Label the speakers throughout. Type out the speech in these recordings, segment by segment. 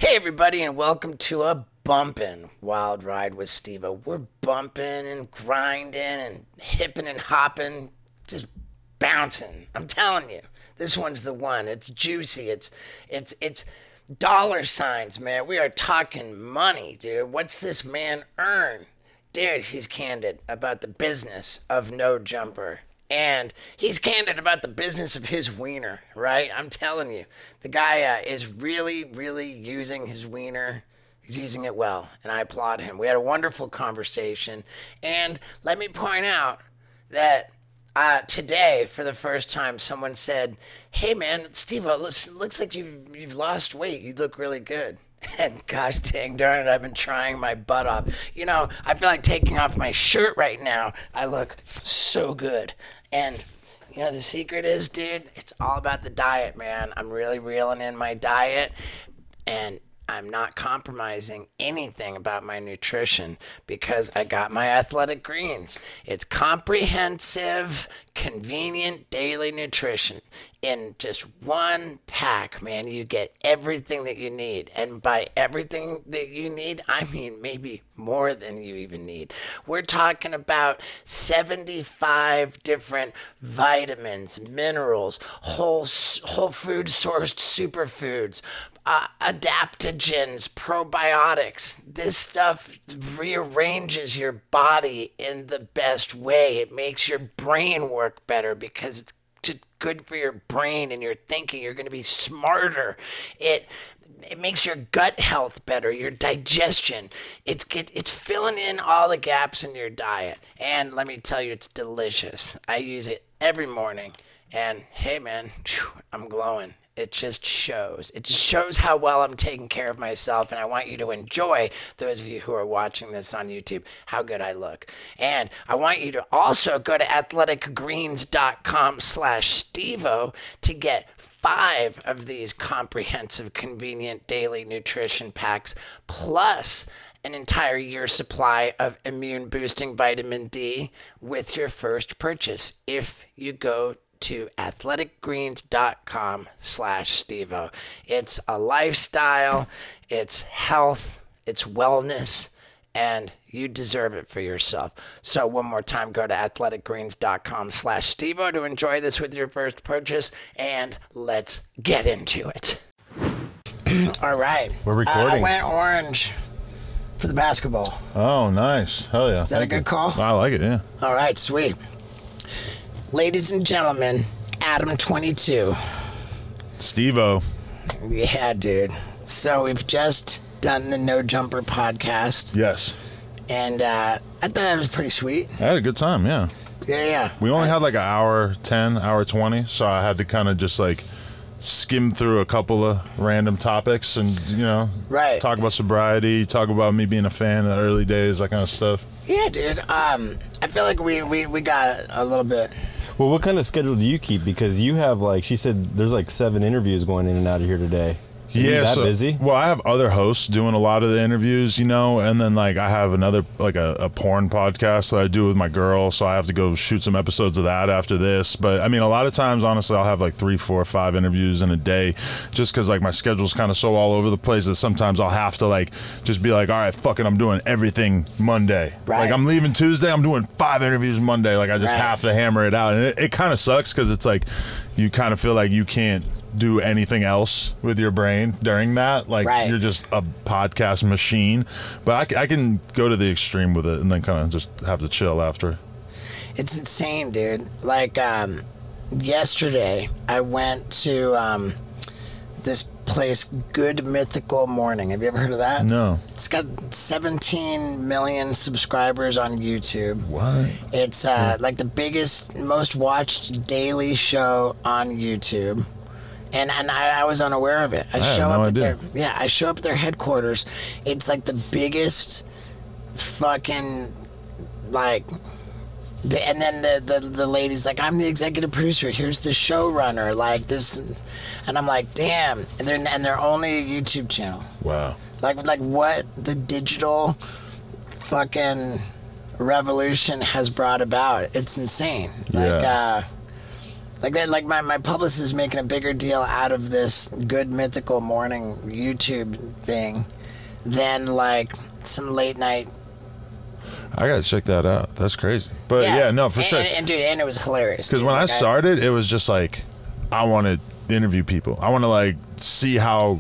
Speaker 1: Hey everybody, and welcome to a bumpin' wild ride with Steve-O. We're bumping and grinding and hipping and hopping, just bouncing. I'm telling you, this one's the one. It's juicy. It's dollar signs, man. We are talking money, dude. What's this man earn? Dude, he's candid about the business of No Jumper. And he's candid about the business of his wiener, right? I'm telling you, the guy is really, really using his wiener. He's using it well, and I applaud him. We had a wonderful conversation. And let me point out that today, for the first time, someone said, "Hey, man, Steve-O, looks like you've lost weight. You look really good." And gosh dang darn it, I've been trying my butt off. You know, I feel like taking off my shirt right now. I look so good. And, you know, the secret is, dude, it's all about the diet, man. I'm really reeling in my diet, and I'm not compromising anything about my nutrition because I got my Athletic Greens. It's comprehensive, convenient daily nutrition. In just one pack, man, you get everything that you need. And by everything that you need, I mean maybe more than you even need. We're talking about 75 different vitamins, minerals, whole food sourced superfoods, adaptogens, probiotics. This stuff rearranges your body in the best way. It makes your brain work better because it's good for your brain and your thinking. You're going to be smarter. It makes your gut health better, your digestion. It's filling in all the gaps in your diet. And let me tell you, it's delicious. I use it every morning. And hey, man, I'm glowing. It just shows. It just shows how well I'm taking care of myself, and I want you to enjoy, those of you who are watching this on YouTube, how good I look. And I want you to also go to athleticgreens.com/Steve-O to get 5 of these comprehensive, convenient daily nutrition packs, plus an entire year's supply of immune-boosting vitamin D with your first purchase if you go to athleticgreens.com/Steve-O. It's a lifestyle, it's health, it's wellness, and you deserve it for yourself. So one more time, go to athleticgreens.com/Steve-O to enjoy this with your first purchase, and let's get into it. All right.
Speaker 2: We're recording.
Speaker 1: I went orange for the basketball.
Speaker 2: Oh, nice. Hell yeah.
Speaker 1: Is that a good call?
Speaker 2: I like it, yeah.
Speaker 1: All right, sweet. Ladies and gentlemen, Adam22.
Speaker 2: Steve-O.
Speaker 1: Yeah, dude. So we've just done the No Jumper podcast.
Speaker 2: Yes.
Speaker 1: And I thought that was pretty sweet.
Speaker 2: I had a good time, yeah.
Speaker 1: Yeah.
Speaker 2: We only had like an hour 10, hour 20, so I had to kind of just like skim through a couple of random topics and, you know,
Speaker 1: right.
Speaker 2: Talk about sobriety, talk about me being a fan in the early days, that kind of stuff.
Speaker 1: Yeah, dude. I feel like we got a little bit.
Speaker 3: Well, what kind of schedule do you keep? Because you have, like, she said there's like 7 interviews going in and out of here today. Are you that busy?
Speaker 2: Well, I have other hosts doing a lot of the interviews, you know, and then like I have another like a porn podcast that I do with my girl, so I have to go shoot some episodes of that after this. But I mean, a lot of times, honestly, I'll have like 3, 4, 5 interviews in a day, just because like my schedule's kind of so all over the place that sometimes I'll have to like just be like, all right, fuck it, I'm doing everything Monday.
Speaker 1: Right.
Speaker 2: Like I'm leaving Tuesday, I'm doing 5 interviews Monday. Like I just have to hammer it out, and it kind of sucks because it's like you kind of feel like you can't do anything else with your brain during that, like you're just a podcast machine. But I can go to the extreme with it and then kind of just have to chill after.
Speaker 1: It's insane, dude. Like yesterday I went to this place, Good Mythical Morning. Have you ever heard of that?
Speaker 2: No.
Speaker 1: It's got 17 million subscribers on YouTube.
Speaker 2: What?
Speaker 1: It's like the biggest, most watched daily show on YouTube. And I was unaware of it. I show up at their headquarters. It's like the biggest fucking like and then the lady's like, I'm the executive producer, here's the showrunner, like this, and I'm like, damn. And they're only a YouTube channel.
Speaker 2: Wow.
Speaker 1: Like what the digital fucking revolution has brought about. It's insane. Like Like that, like my publicist is making a bigger deal out of this Good Mythical Morning YouTube thing than like some late night.
Speaker 2: I gotta check that out. That's crazy. But yeah, no, for sure.
Speaker 1: And dude, and it was hilarious.
Speaker 2: Because when I started, it was just like, I want to interview people. I want to like see how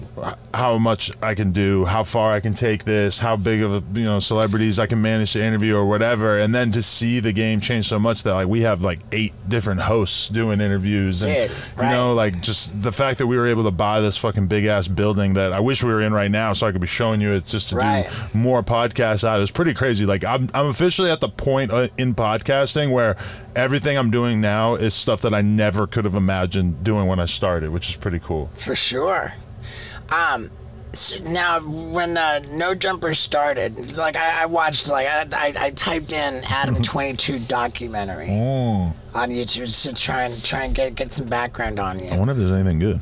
Speaker 2: much I can do, how far I can take this, how big of a, celebrities I can manage to interview or whatever. And then to see the game change so much that like we have like 8 different hosts doing interviews, and like just the fact that we were able to buy this fucking big ass building that I wish we were in right now so I could be showing you it, just to do more podcasts out. It was pretty crazy. Like I'm officially at the point in podcasting where everything I'm doing now is stuff that I never could have imagined doing when I started, which is pretty cool.
Speaker 1: For sure. So now, when No Jumper started, like I watched, like I typed in Adam22 documentary on YouTube to try and get some background on you.
Speaker 2: I wonder if there's anything good.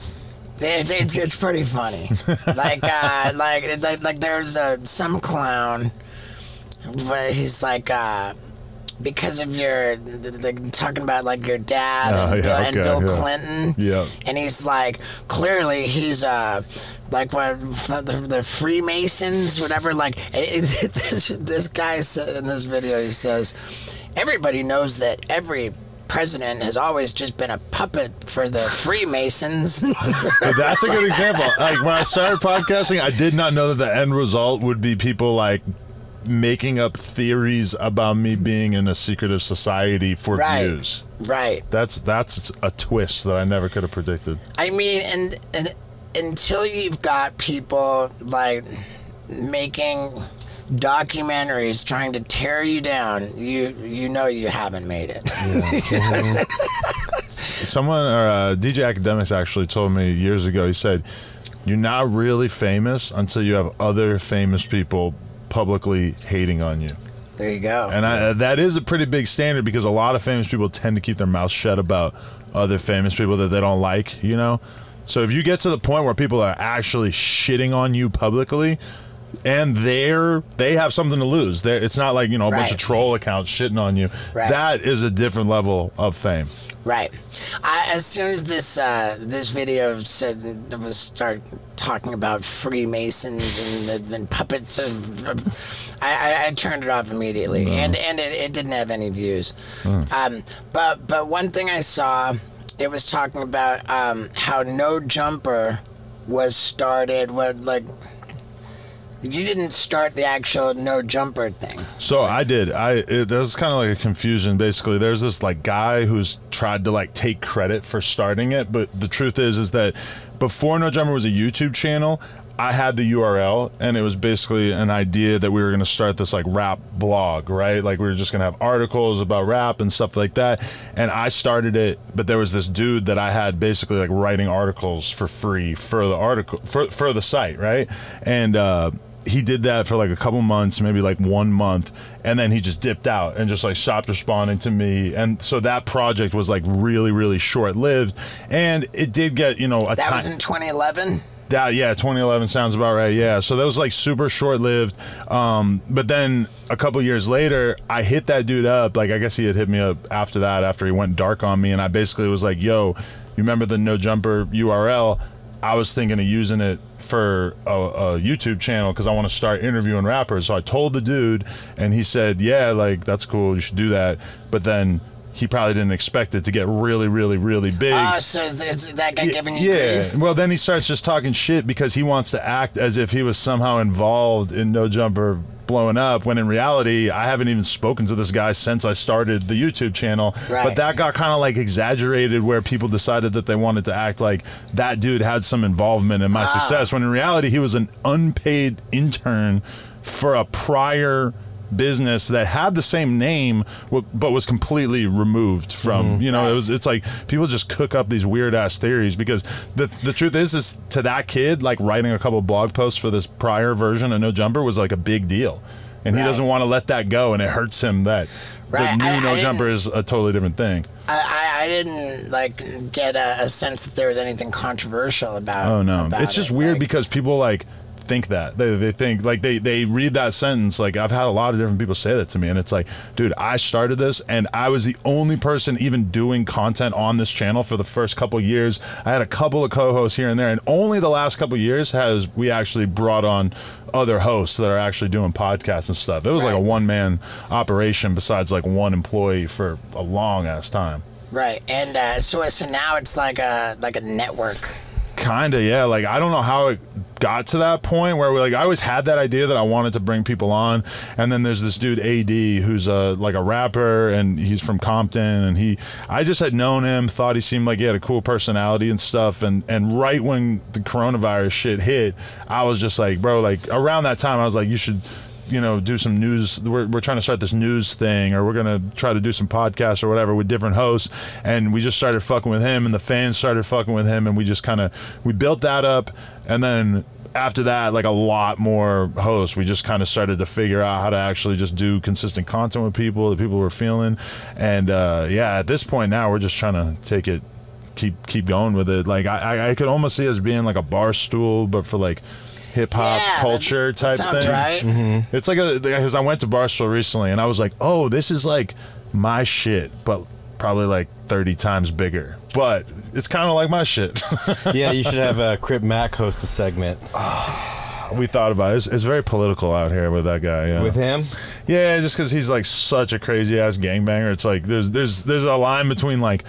Speaker 1: It's pretty funny. like there's some clown, but he's like because of your talking about like your dad and Bill Clinton, and he's like, clearly he's like what the Freemasons, whatever. Like this guy said in this video, he says everybody knows that every president has always just been a puppet for the Freemasons.
Speaker 2: But that's a good example. Like when I started podcasting, I did not know that the end result would be people like making up theories about me being in a secretive society for views. Right. That's a twist that I never could have predicted.
Speaker 1: I mean, and until you've got people like making documentaries trying to tear you down, you know you haven't made it.
Speaker 2: Yeah. Someone, or DJ Academics actually told me years ago, he said, you're not really famous until you have other famous people publicly hating on you.
Speaker 1: There you go.
Speaker 2: And that is a pretty big standard, because a lot of famous people tend to keep their mouths shut about other famous people that they don't like, So if you get to the point where people are actually shitting on you publicly, and they have something to lose. It's not like, a bunch of troll accounts shitting on you. That is a different level of fame.
Speaker 1: Right. As soon as this video start talking about Freemasons and puppets, I turned it off immediately, and it didn't have any views. But one thing I saw, it was talking about how No Jumper was started. You didn't start the actual No Jumper thing.
Speaker 2: So I did. There's kind of like a confusion. Basically, there's this like guy who's tried to like take credit for starting it, but the truth is that before No Jumper was a YouTube channel, I had the URL, and it was basically an idea that we were going to start this like rap blog, right? Like we were just going to have articles about rap and stuff like that. And I started it, but there was this dude that I had basically like writing articles for free for the article for the site, right? And he did that for like a couple months, maybe like 1 month, and then he just dipped out and just like stopped responding to me. And so that project was like really, really short-lived, and it did get,
Speaker 1: that was in 2011.
Speaker 2: Yeah, 2011 sounds about right. Yeah, so that was like super short-lived. But then a couple years later, I hit that dude up. Like I guess he had hit me up after that, after he went dark on me, and I basically was like, "Yo, you remember the No Jumper URL? I was thinking of using it for a YouTube channel because I want to start interviewing rappers." So I told the dude, and he said, "Yeah, like that's cool. You should do that." But then he probably didn't expect it to get really, really, really big.
Speaker 1: Oh, so is that guy giving you grief?
Speaker 2: Well, then he starts just talking shit because he wants to act as if he was somehow involved in No Jumper blowing up, when in reality, I haven't even spoken to this guy since I started the YouTube channel. But that got kind of like exaggerated, where people decided that they wanted to act like that dude had some involvement in my success, when in reality, he was an unpaid intern for a prior business that had the same name but was completely removed from it's like people just cook up these weird ass theories, because the truth is to that kid, like writing a couple blog posts for this prior version of No Jumper was like a big deal, and he doesn't want to let that go, and it hurts him that the new No Jumper is a totally different thing.
Speaker 1: I didn't like get a sense that there was anything controversial about.
Speaker 2: Oh no, it's just weird because people like think that. They think, like, they read that sentence. Like, I've had a lot of different people say that to me, and it's like, dude, I started this, and I was the only person even doing content on this channel for the first couple of years. I had a couple of co-hosts here and there, and only the last couple of years has we actually brought on other hosts that are actually doing podcasts and stuff. It was like a one-man operation besides like one employee for a long-ass time.
Speaker 1: Right, and so now it's like a network.
Speaker 2: Kinda, yeah. Like, I don't know how it got to that point where I always had that idea that I wanted to bring people on, and then there's this dude AD who's like a rapper, and he's from Compton, and I just had known him, thought he seemed like he had a cool personality and stuff, and right when the coronavirus shit hit, I was just like, bro, like around that time I was like, you should, you know, do some news. We're trying to start this news thing, or we're gonna try to do some podcasts or whatever with different hosts. And we just started fucking with him, and the fans started fucking with him, and we just we built that up. And then after that, like a lot more hosts, we just kind of started to figure out how to actually just do consistent content with people that people were feeling. And yeah, at this point now, we're just trying to take it, keep going with it. Like I could almost see us being like a bar stool, but for like hip-hop culture type thing.
Speaker 1: Right.
Speaker 2: Mm-hmm. It's like because I went to Barstool recently, and I was like, oh, this is like my shit, but probably like 30 times bigger, but it's kind of like my shit.
Speaker 3: Yeah, you should have Crip Mac host a segment.
Speaker 2: We thought about it. It's very political out here with that guy. Yeah.
Speaker 3: With him?
Speaker 2: Yeah, just because he's like such a crazy ass gangbanger. It's like there's a line between like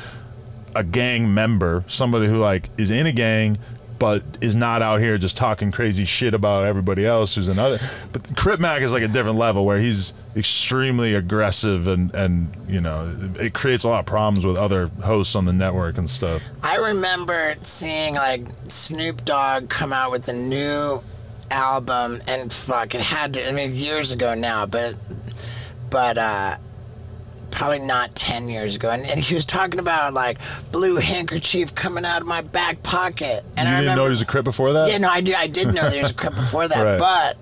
Speaker 2: a gang member, somebody who like is in a gang but is not out here just talking crazy shit about everybody else who's another. But Crip Mac is like a different level where he's extremely aggressive, and you know, it creates a lot of problems with other hosts on the network and stuff.
Speaker 1: I remember seeing like Snoop Dogg come out with a new album, and fuck, it had to, I mean, years ago now, but probably not 10 years ago, and he was talking about like blue handkerchief coming out of my back pocket. And
Speaker 2: you didn't know he was a Crip before that?
Speaker 1: Yeah, no, I did know there was a Crip before that. Right. but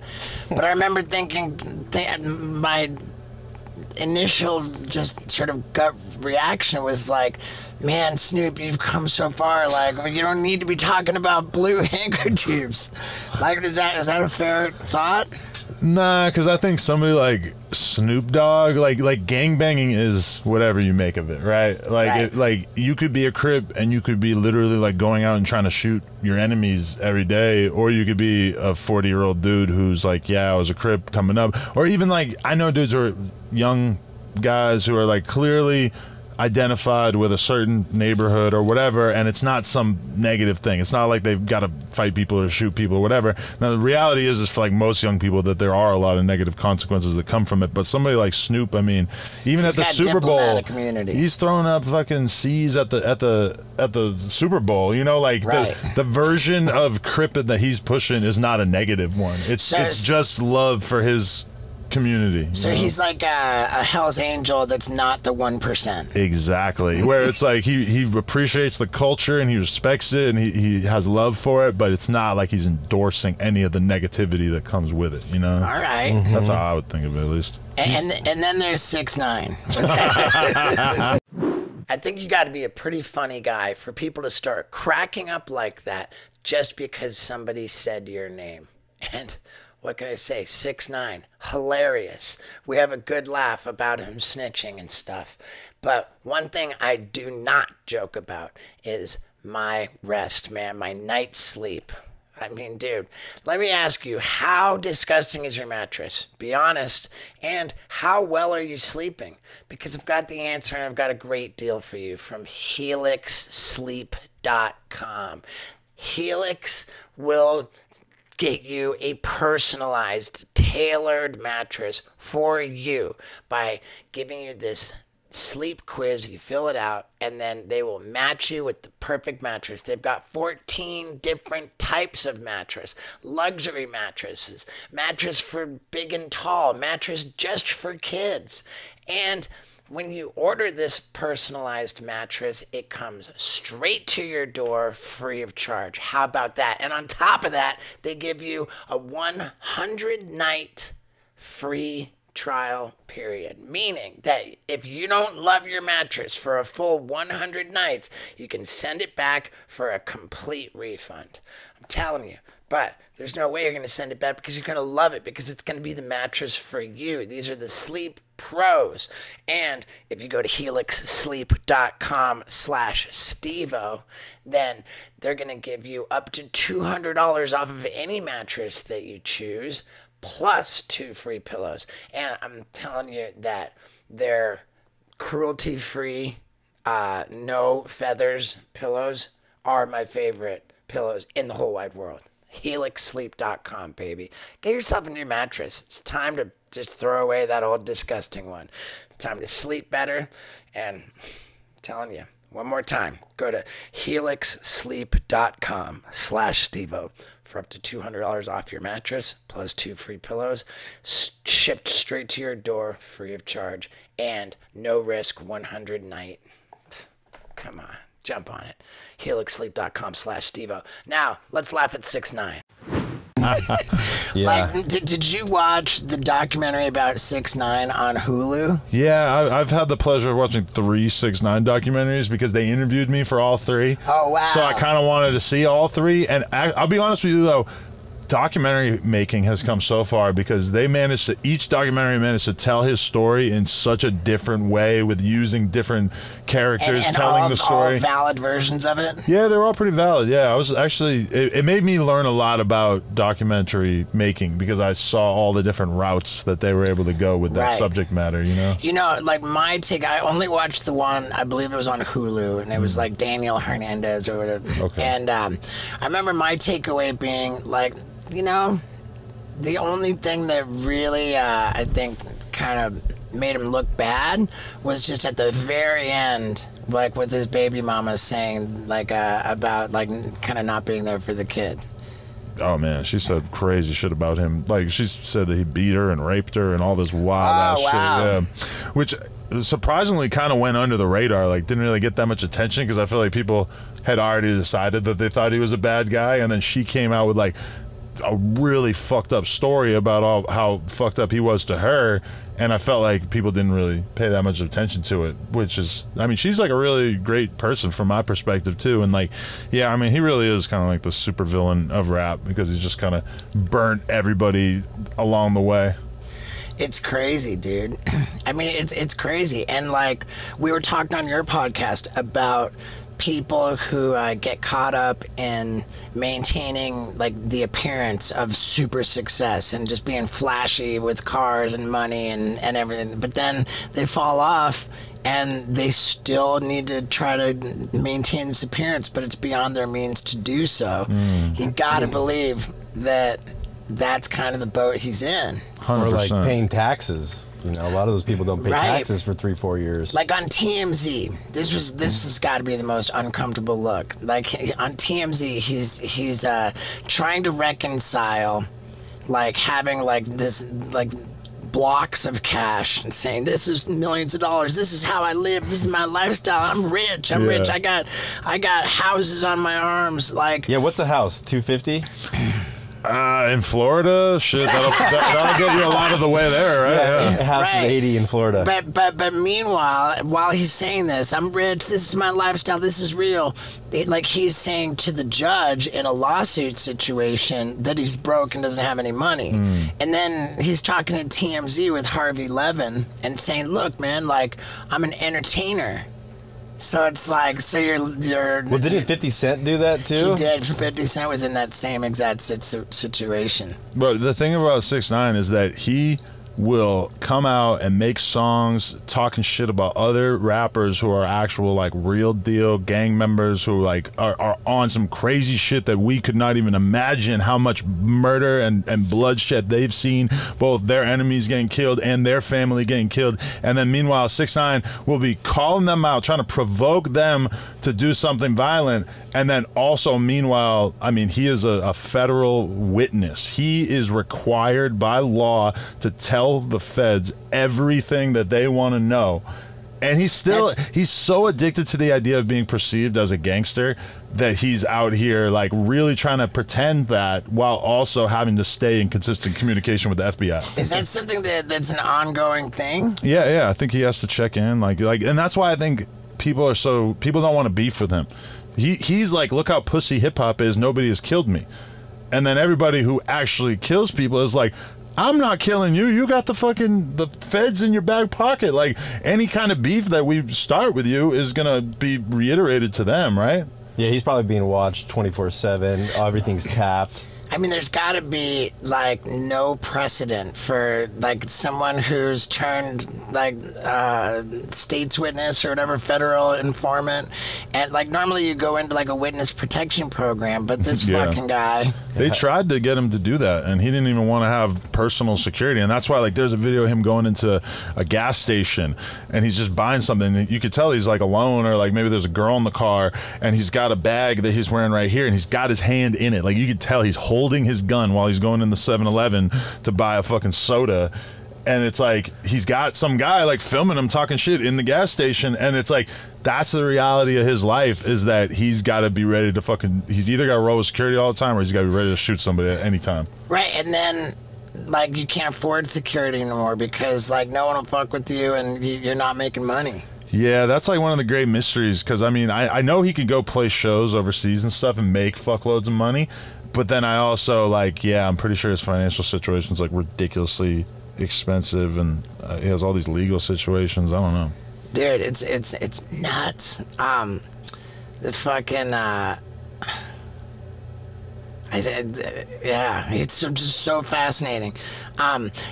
Speaker 1: I remember thinking my initial just sort of gut reaction was like, man, Snoop, you've come so far. Like, you don't need to be talking about blue handkerchiefs. Like, is that a fair thought?
Speaker 2: Nah, because I think somebody like Snoop Dogg, like gangbanging is whatever you make of it, right? Like, right. Like you could be a Crip and you could be literally like going out and trying to shoot your enemies every day, or you could be a 40-year-old dude who's like, yeah, I was a Crip coming up, or even like I know dudes who are young guys who are like clearly identified with a certain neighborhood or whatever, and it's not some negative thing. It's not like they've got to fight people or shoot people or whatever. Now the reality is for like most young people that there are a lot of negative consequences that come from it. But somebody like Snoop, I mean, even at the Super Bowl, he's throwing up fucking C's at the Super Bowl. You know, like right. the version of Crip that he's pushing is not a negative one. It's just love for his community.
Speaker 1: So he's like a Hell's Angel that's not the 1%.
Speaker 2: Exactly. Where it's like he appreciates the culture and he respects it and he has love for it, but it's not like he's endorsing any of the negativity that comes with it, you know?
Speaker 1: All right.
Speaker 2: Mm-hmm. That's how I would think of it, at least.
Speaker 1: And then there's 6ix9ine. I think you got to be a pretty funny guy for people to start cracking up like that just because somebody said your name. And what can I say? 6ix9ine, hilarious. We have a good laugh about him snitching and stuff. But one thing I do not joke about is my rest, man, my night's sleep. I mean, dude, let me ask you, how disgusting is your mattress? Be honest. And how well are you sleeping? Because I've got the answer, and I've got a great deal for you from HelixSleep.com. Helix will get you a personalized, tailored mattress for you by giving you this sleep quiz. You fill it out, and then they will match you with the perfect mattress. They've got 14 different types of mattress, luxury mattresses, mattress for big and tall, mattress just for kids. And when you order this personalized mattress, it comes straight to your door free of charge. How about that? And on top of that, they give you a 100-night free trial period, meaning that if you don't love your mattress for a full 100 nights, you can send it back for a complete refund. I'm telling you. But there's no way you're going to send it back because you're going to love it, because it's going to be the mattress for you. These are the Sleep Pros. And if you go to helixsleep.com/Stevo, then they're going to give you up to $200 off of any mattress that you choose, plus 2 free pillows. And I'm telling you that they're cruelty-free, no feathers pillows are my favorite pillows in the whole wide world. helixsleep.com, baby. Get yourself a new mattress. It's time to just throw away that old disgusting one. It's time to sleep better. And I'm telling you, one more time, go to helixsleep.com/Stevo for up to $200 off your mattress, plus 2 free pillows, shipped straight to your door, free of charge, and no risk 100 night. Come on. Jump on it. helixsleep.com/Stevo. Now, let's laugh at 6ix9ine.
Speaker 3: Yeah.
Speaker 1: Like, did you watch the documentary about 6ix9ine on Hulu?
Speaker 2: Yeah, I've had the pleasure of watching 3 6ix9ine documentaries because they interviewed me for all 3.
Speaker 1: Oh, wow.
Speaker 2: So I kind of wanted to see all 3. And I'll be honest with you, though, documentary making has come so far because each documentary managed to tell his story in such a different way, with using different characters
Speaker 1: and
Speaker 2: telling the story.
Speaker 1: All valid versions of it?
Speaker 2: Yeah, they're all pretty valid. Yeah, I was actually, it made me learn a lot about documentary making because I saw all the different routes that they were able to go with that subject matter, you know?
Speaker 1: You know, like my take, I only watched the one, I believe it was on Hulu, and it was like Daniel Hernandez or whatever.
Speaker 2: Okay.
Speaker 1: And I remember my takeaway being like, you know, the only thing that really, I think, kind of made him look bad was just at the very end, like with his baby mama saying, like, about, like, kind of not being there for the kid.
Speaker 2: Oh, man, she said crazy shit about him. Like, she said that he beat her and raped her and all this wild-ass shit. Yeah. Which surprisingly kind of went under the radar. Like, didn't really get that much attention because I feel like people had already decided that they thought he was a bad guy, and then she came out with, like, a really fucked up story about how fucked up he was to her, and I felt like people didn't really pay that much attention to it, which is, I mean, she's like a really great person from my perspective too, and like, yeah, I mean, he really is kind of like the supervillain of rap because he's just kind of burnt everybody along the way.
Speaker 1: It's crazy, dude. I mean, it's crazy. And like, we were talking on your podcast about people who get caught up in maintaining like the appearance of super success and just being flashy with cars and money and everything, but then they fall off and they still need to try to maintain this appearance, but it's beyond their means to do so. You gotta believe that that's kind of the boat he's in.
Speaker 2: 100%.
Speaker 3: Or like paying taxes. You know, a lot of those people don't pay taxes for 3-4 years.
Speaker 1: Like on TMZ, this has got to be the most uncomfortable look. Like on TMZ, he's trying to reconcile, like having like this like blocks of cash and saying this is millions of dollars. This is how I live. This is my lifestyle. I'm rich. I'm rich. I got houses on my arms. Like,
Speaker 3: yeah, what's a house? 250.
Speaker 2: In Florida, shit, that'll get you a lot of the way there, right?
Speaker 3: Yeah. House is 80 in Florida.
Speaker 1: But meanwhile, while he's saying this, I'm rich, this is my lifestyle, this is real, like he's saying to the judge in a lawsuit situation that he's broke and doesn't have any money. And then he's talking to TMZ with Harvey Levin and saying, look, man, like, I'm an entertainer. So it's like, so you're.
Speaker 3: Well, didn't 50 Cent do that too?
Speaker 1: He did. 50 Cent was in that same exact situation.
Speaker 2: But the thing about 6ix9ine is that he will come out and make songs talking shit about other rappers who are actual like real deal gang members who like are on some crazy shit that we could not even imagine how much murder and bloodshed they've seen, both their enemies getting killed and their family getting killed. And then meanwhile 6ix9ine will be calling them out, trying to provoke them to do something violent. And then also, meanwhile, I mean, he is a federal witness. He is required by law to tell the feds everything that they want to know. And he's so addicted to the idea of being perceived as a gangster that he's out here like really trying to pretend that while also having to stay in consistent communication with the FBI.
Speaker 1: Is that something that's an ongoing thing?
Speaker 2: Yeah. I think he has to check in, like, and that's why I think people don't want to beef with him. He's like, look how pussy hip hop is. Nobody has killed me. And then everybody who actually kills people is like, I'm not killing you. You got the feds in your back pocket. Like, any kind of beef that we start with you is going to be reiterated to them, right?
Speaker 3: Yeah, he's probably being watched 24/7. Everything's tapped.
Speaker 1: I mean, there's got to be like no precedent for like someone who's turned like state's witness or whatever, federal informant, and like normally you go into like a witness protection program, but this fucking guy.
Speaker 2: They tried to get him to do that, and he didn't even want to have personal security, and that's why like there's a video of him going into a gas station, and he's just buying something. And you could tell he's like alone, or like maybe there's a girl in the car, and he's got a bag that he's wearing right here, and he's got his hand in it. Like you could tell he's holding his gun while he's going in the 7-Eleven to buy a fucking soda. And it's like he's got some guy like filming him talking shit in the gas station, and it's like that's the reality of his life, is that he's got to be ready to he's either got to roll with security all the time, or he's got to be ready to shoot somebody at any time.
Speaker 1: Right, and then like you can't afford security anymore because like no one will fuck with you, and you're not making money.
Speaker 2: Yeah, that's like one of the great mysteries, because I mean I know he could go play shows overseas and stuff and make fuckloads of money, but then I also like, yeah, I'm pretty sure his financial situation's like ridiculously expensive, and he has all these legal situations. I don't know,
Speaker 1: dude. It's nuts. The fucking yeah, it's just so fascinating.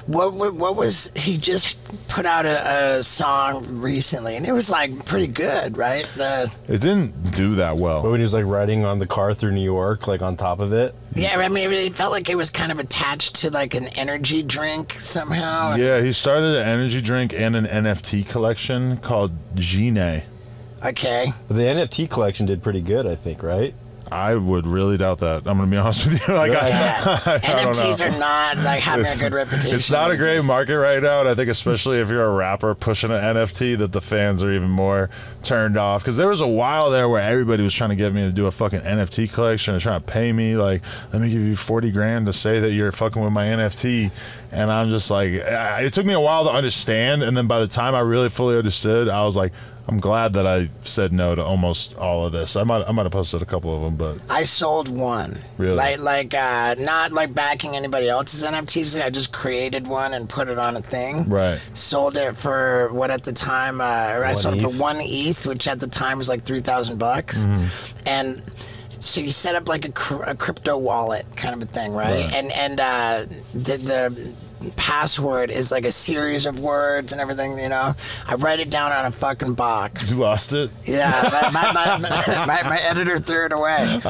Speaker 1: What was he just put out a song recently, and it was like pretty good, right?
Speaker 2: It didn't do that well.
Speaker 3: But when he was like riding on the car through New York, like on top of it.
Speaker 1: Yeah, I mean, it felt like it was kind of attached to like an energy drink somehow.
Speaker 2: Yeah, he started an energy drink and an NFT collection called Gine.
Speaker 1: Okay.
Speaker 3: But the NFT collection did pretty good, I think, right?
Speaker 2: I would really doubt that. I'm going to be honest with you. Like,
Speaker 1: NFTs are not like having a good reputation.
Speaker 2: It's not a great market right now, and I think especially if you're a rapper pushing an NFT, that the fans are even more turned off. Because there was a while there where everybody was trying to get me to do a fucking NFT collection and trying to pay me, like, let me give you 40 grand to say that you're fucking with my NFT. And I'm just like, it took me a while to understand, and then by the time I really fully understood, I was like, I'm glad that I said no to almost all of this. I might have posted a couple of them, but
Speaker 1: I sold one.
Speaker 2: Really?
Speaker 1: Like not like backing anybody else's NFTs. I just created one and put it on a thing.
Speaker 2: Right.
Speaker 1: Sold it for what at the time I sold it for 1 ETH, which at the time was like $3,000. Mm-hmm. And so you set up like a crypto wallet kind of a thing, right? And the password is like a series of words and everything, you know. I write it down on a fucking box.
Speaker 2: You lost it?
Speaker 1: Yeah, my editor threw it away.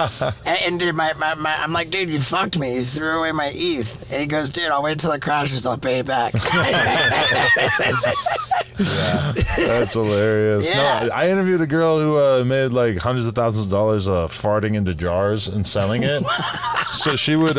Speaker 1: And dude, I'm like, dude, you fucked me. You threw away my ETH. And he goes, dude, I'll wait till it crashes. I'll pay it back.
Speaker 2: Yeah, that's hilarious.
Speaker 1: Yeah.
Speaker 2: No, I interviewed a girl who made like hundreds of thousands of dollars farting into jars and selling it. So she would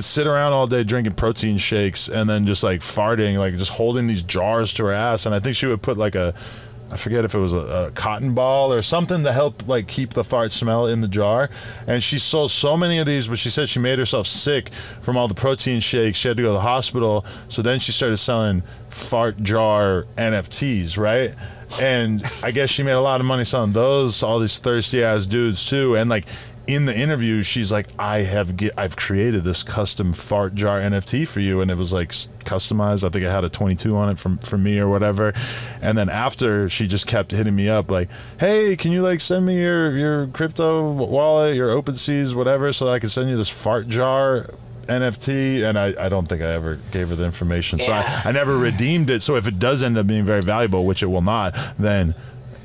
Speaker 2: sit around all day drinking protein shakes and then just like farting, like just holding these jars to her ass. And I think she would put like I forget if it was a cotton ball or something to help like keep the fart smell in the jar. And she sold so many of these, but she said she made herself sick from all the protein shakes. She had to go to the hospital. So then she started selling fart jar NFTs, right? And I guess she made a lot of money selling those, all these thirsty ass dudes too. And like in the interview, she's like, I've created this custom fart jar NFT for you, and it was like customized. I think I had a 22 on it from me or whatever. And then after, she just kept hitting me up like, hey, can you like send me your crypto wallet, your OpenSeas, whatever, so that I can send you this fart jar NFT? And I don't think I ever gave her the information. So I never redeemed it. So if it does end up being very valuable, which it will not, then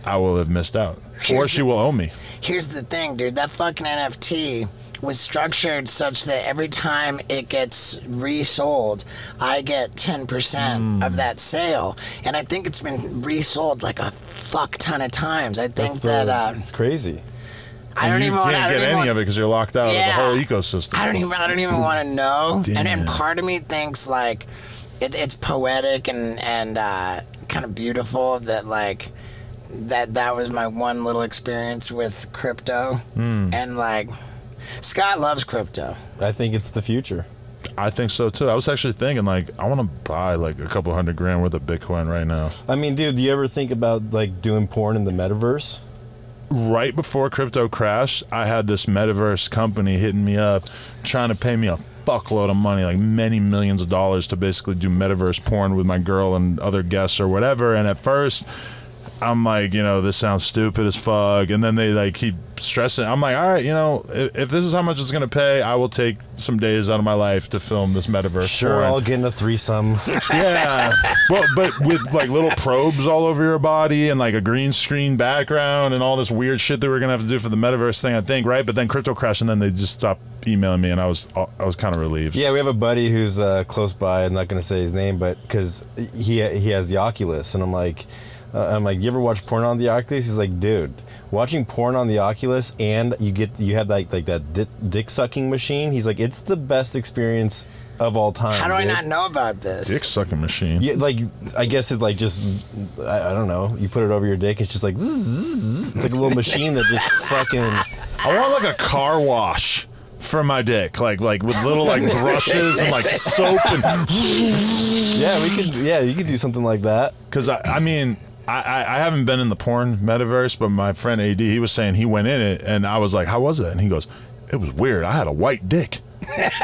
Speaker 2: I will have missed out. Or she will owe me.
Speaker 1: Here's the thing, dude. That fucking NFT was structured such that every time it gets resold, I get 10% of that sale. And I think it's been resold like a fuck ton of times. I think
Speaker 3: it's crazy.
Speaker 1: I don't even
Speaker 2: can't get any of it because you're locked out of the whole ecosystem.
Speaker 1: I don't even want to know.
Speaker 2: Damn.
Speaker 1: And part of me thinks like it's poetic and kind of beautiful that like that was my one little experience with crypto. And like, Scott loves crypto.
Speaker 3: I think it's the future.
Speaker 2: I think so too. I was actually thinking like I want to buy like a couple $100,000 worth of Bitcoin right now.
Speaker 3: I mean, dude, do you ever think about like doing porn in the metaverse?
Speaker 2: Right before crypto crashed, I had this metaverse company hitting me up, trying to pay me a fuckload of money, like many millions of dollars, to basically do metaverse porn with my girl and other guests or whatever. And at first, I'm like, you know, this sounds stupid as fuck. And then they like keep stressing. I'm like, all right, you know, if this is how much it's gonna pay, I will take some days out of my life to film this metaverse.
Speaker 3: Sure,
Speaker 2: porn.
Speaker 3: I'll get in a threesome.
Speaker 2: Yeah, well, but with like little probes all over your body and like a green screen background and all this weird shit that we're gonna have to do for the metaverse thing, I think, right? But then crypto crashed and then they just stopped emailing me, and I was kind of relieved.
Speaker 3: Yeah, we have a buddy who's close by. I'm not gonna say his name, but because he has the Oculus, and I'm like, you ever watch porn on the Oculus? He's like, dude, watching porn on the Oculus and you have like that dick sucking machine. He's like, it's the best experience of all time.
Speaker 1: How do I not know about this?
Speaker 2: Dick sucking machine.
Speaker 3: Yeah, like I guess it like just I don't know. You put it over your dick, it's just like zzz, zzz. It's like a little machine that just fucking.
Speaker 2: I want like a car wash for my dick, like with little like brushes and like soap and.
Speaker 3: Yeah, we could. Yeah, you could do something like that.
Speaker 2: Because I mean. I haven't been in the porn metaverse, but my friend AD, he was saying he went in it, and I was like, how was it? And he goes, it was weird. I had a white dick.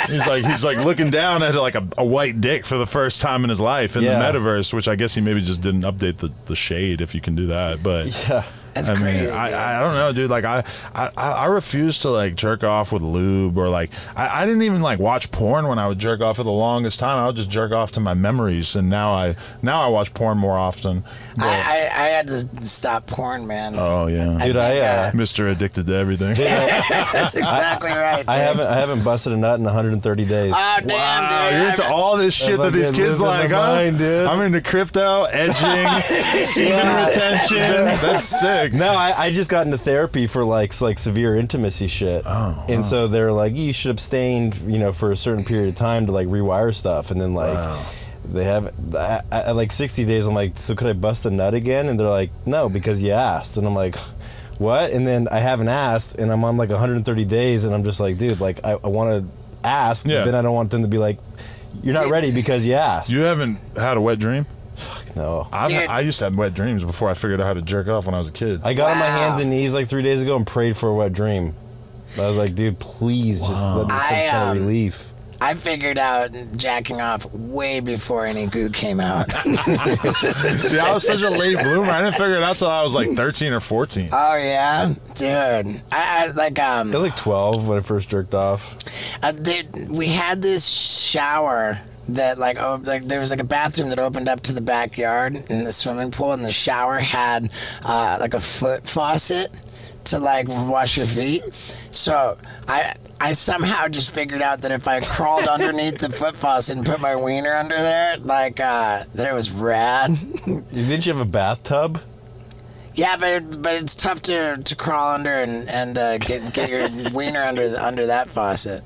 Speaker 2: he's like looking down at like a white dick for the first time in his life in the metaverse, which I guess he maybe just didn't update the shade, if you can do that. But
Speaker 3: yeah.
Speaker 1: That's
Speaker 2: I
Speaker 1: crazy.
Speaker 2: mean, I don't know, dude. Like I refuse to like jerk off with lube, or like I didn't even like watch porn when I would jerk off for the longest time. I would just jerk off to my memories, and now I watch porn more often.
Speaker 1: I had to stop porn, man.
Speaker 2: Oh yeah,
Speaker 3: Dude,
Speaker 2: Mr. Addicted to Everything.
Speaker 1: That's exactly right.
Speaker 3: I haven't busted a nut in 130 days.
Speaker 1: Oh damn,
Speaker 2: Wow,
Speaker 1: dude!
Speaker 2: you're into all this shit that these kids like, huh?
Speaker 3: Mind, dude.
Speaker 2: I'm into crypto, edging, semen retention. That's sick.
Speaker 3: No, I just got into therapy for like severe intimacy shit.
Speaker 2: Oh,
Speaker 3: and so they're like, you should abstain, you know, for a certain period of time to like rewire stuff, and then like they have at like 60 days. I'm like, so could I bust a nut again? And they're like, no, because you asked. And I'm like, what? And then I haven't asked, and I'm on like 130 days, and I'm just like, dude, like I want to ask, but then I don't want them to be like, you're not ready because you asked.
Speaker 2: You haven't had a wet dream?
Speaker 3: No.
Speaker 2: I used to have wet dreams before I figured out how to jerk off when I was a kid.
Speaker 3: I got on my hands and knees like 3 days ago and prayed for a wet dream. I was like, dude, please just let me some kind of relief.
Speaker 1: I figured out jacking off way before any goo came out.
Speaker 2: See, I was such a late bloomer. I didn't figure it out till I was like 13 or 14.
Speaker 1: Oh yeah, dude. I like
Speaker 3: I was like 12 when I first jerked off.
Speaker 1: we had this shower that like there was like a bathroom that opened up to the backyard in the swimming pool, and the shower had like a foot faucet to like wash your feet. So I somehow just figured out that if I crawled underneath the foot faucet and put my wiener under there, like that it was rad.
Speaker 3: Didn't you have a bathtub?
Speaker 1: Yeah, but it's tough to crawl under and get your wiener under that faucet.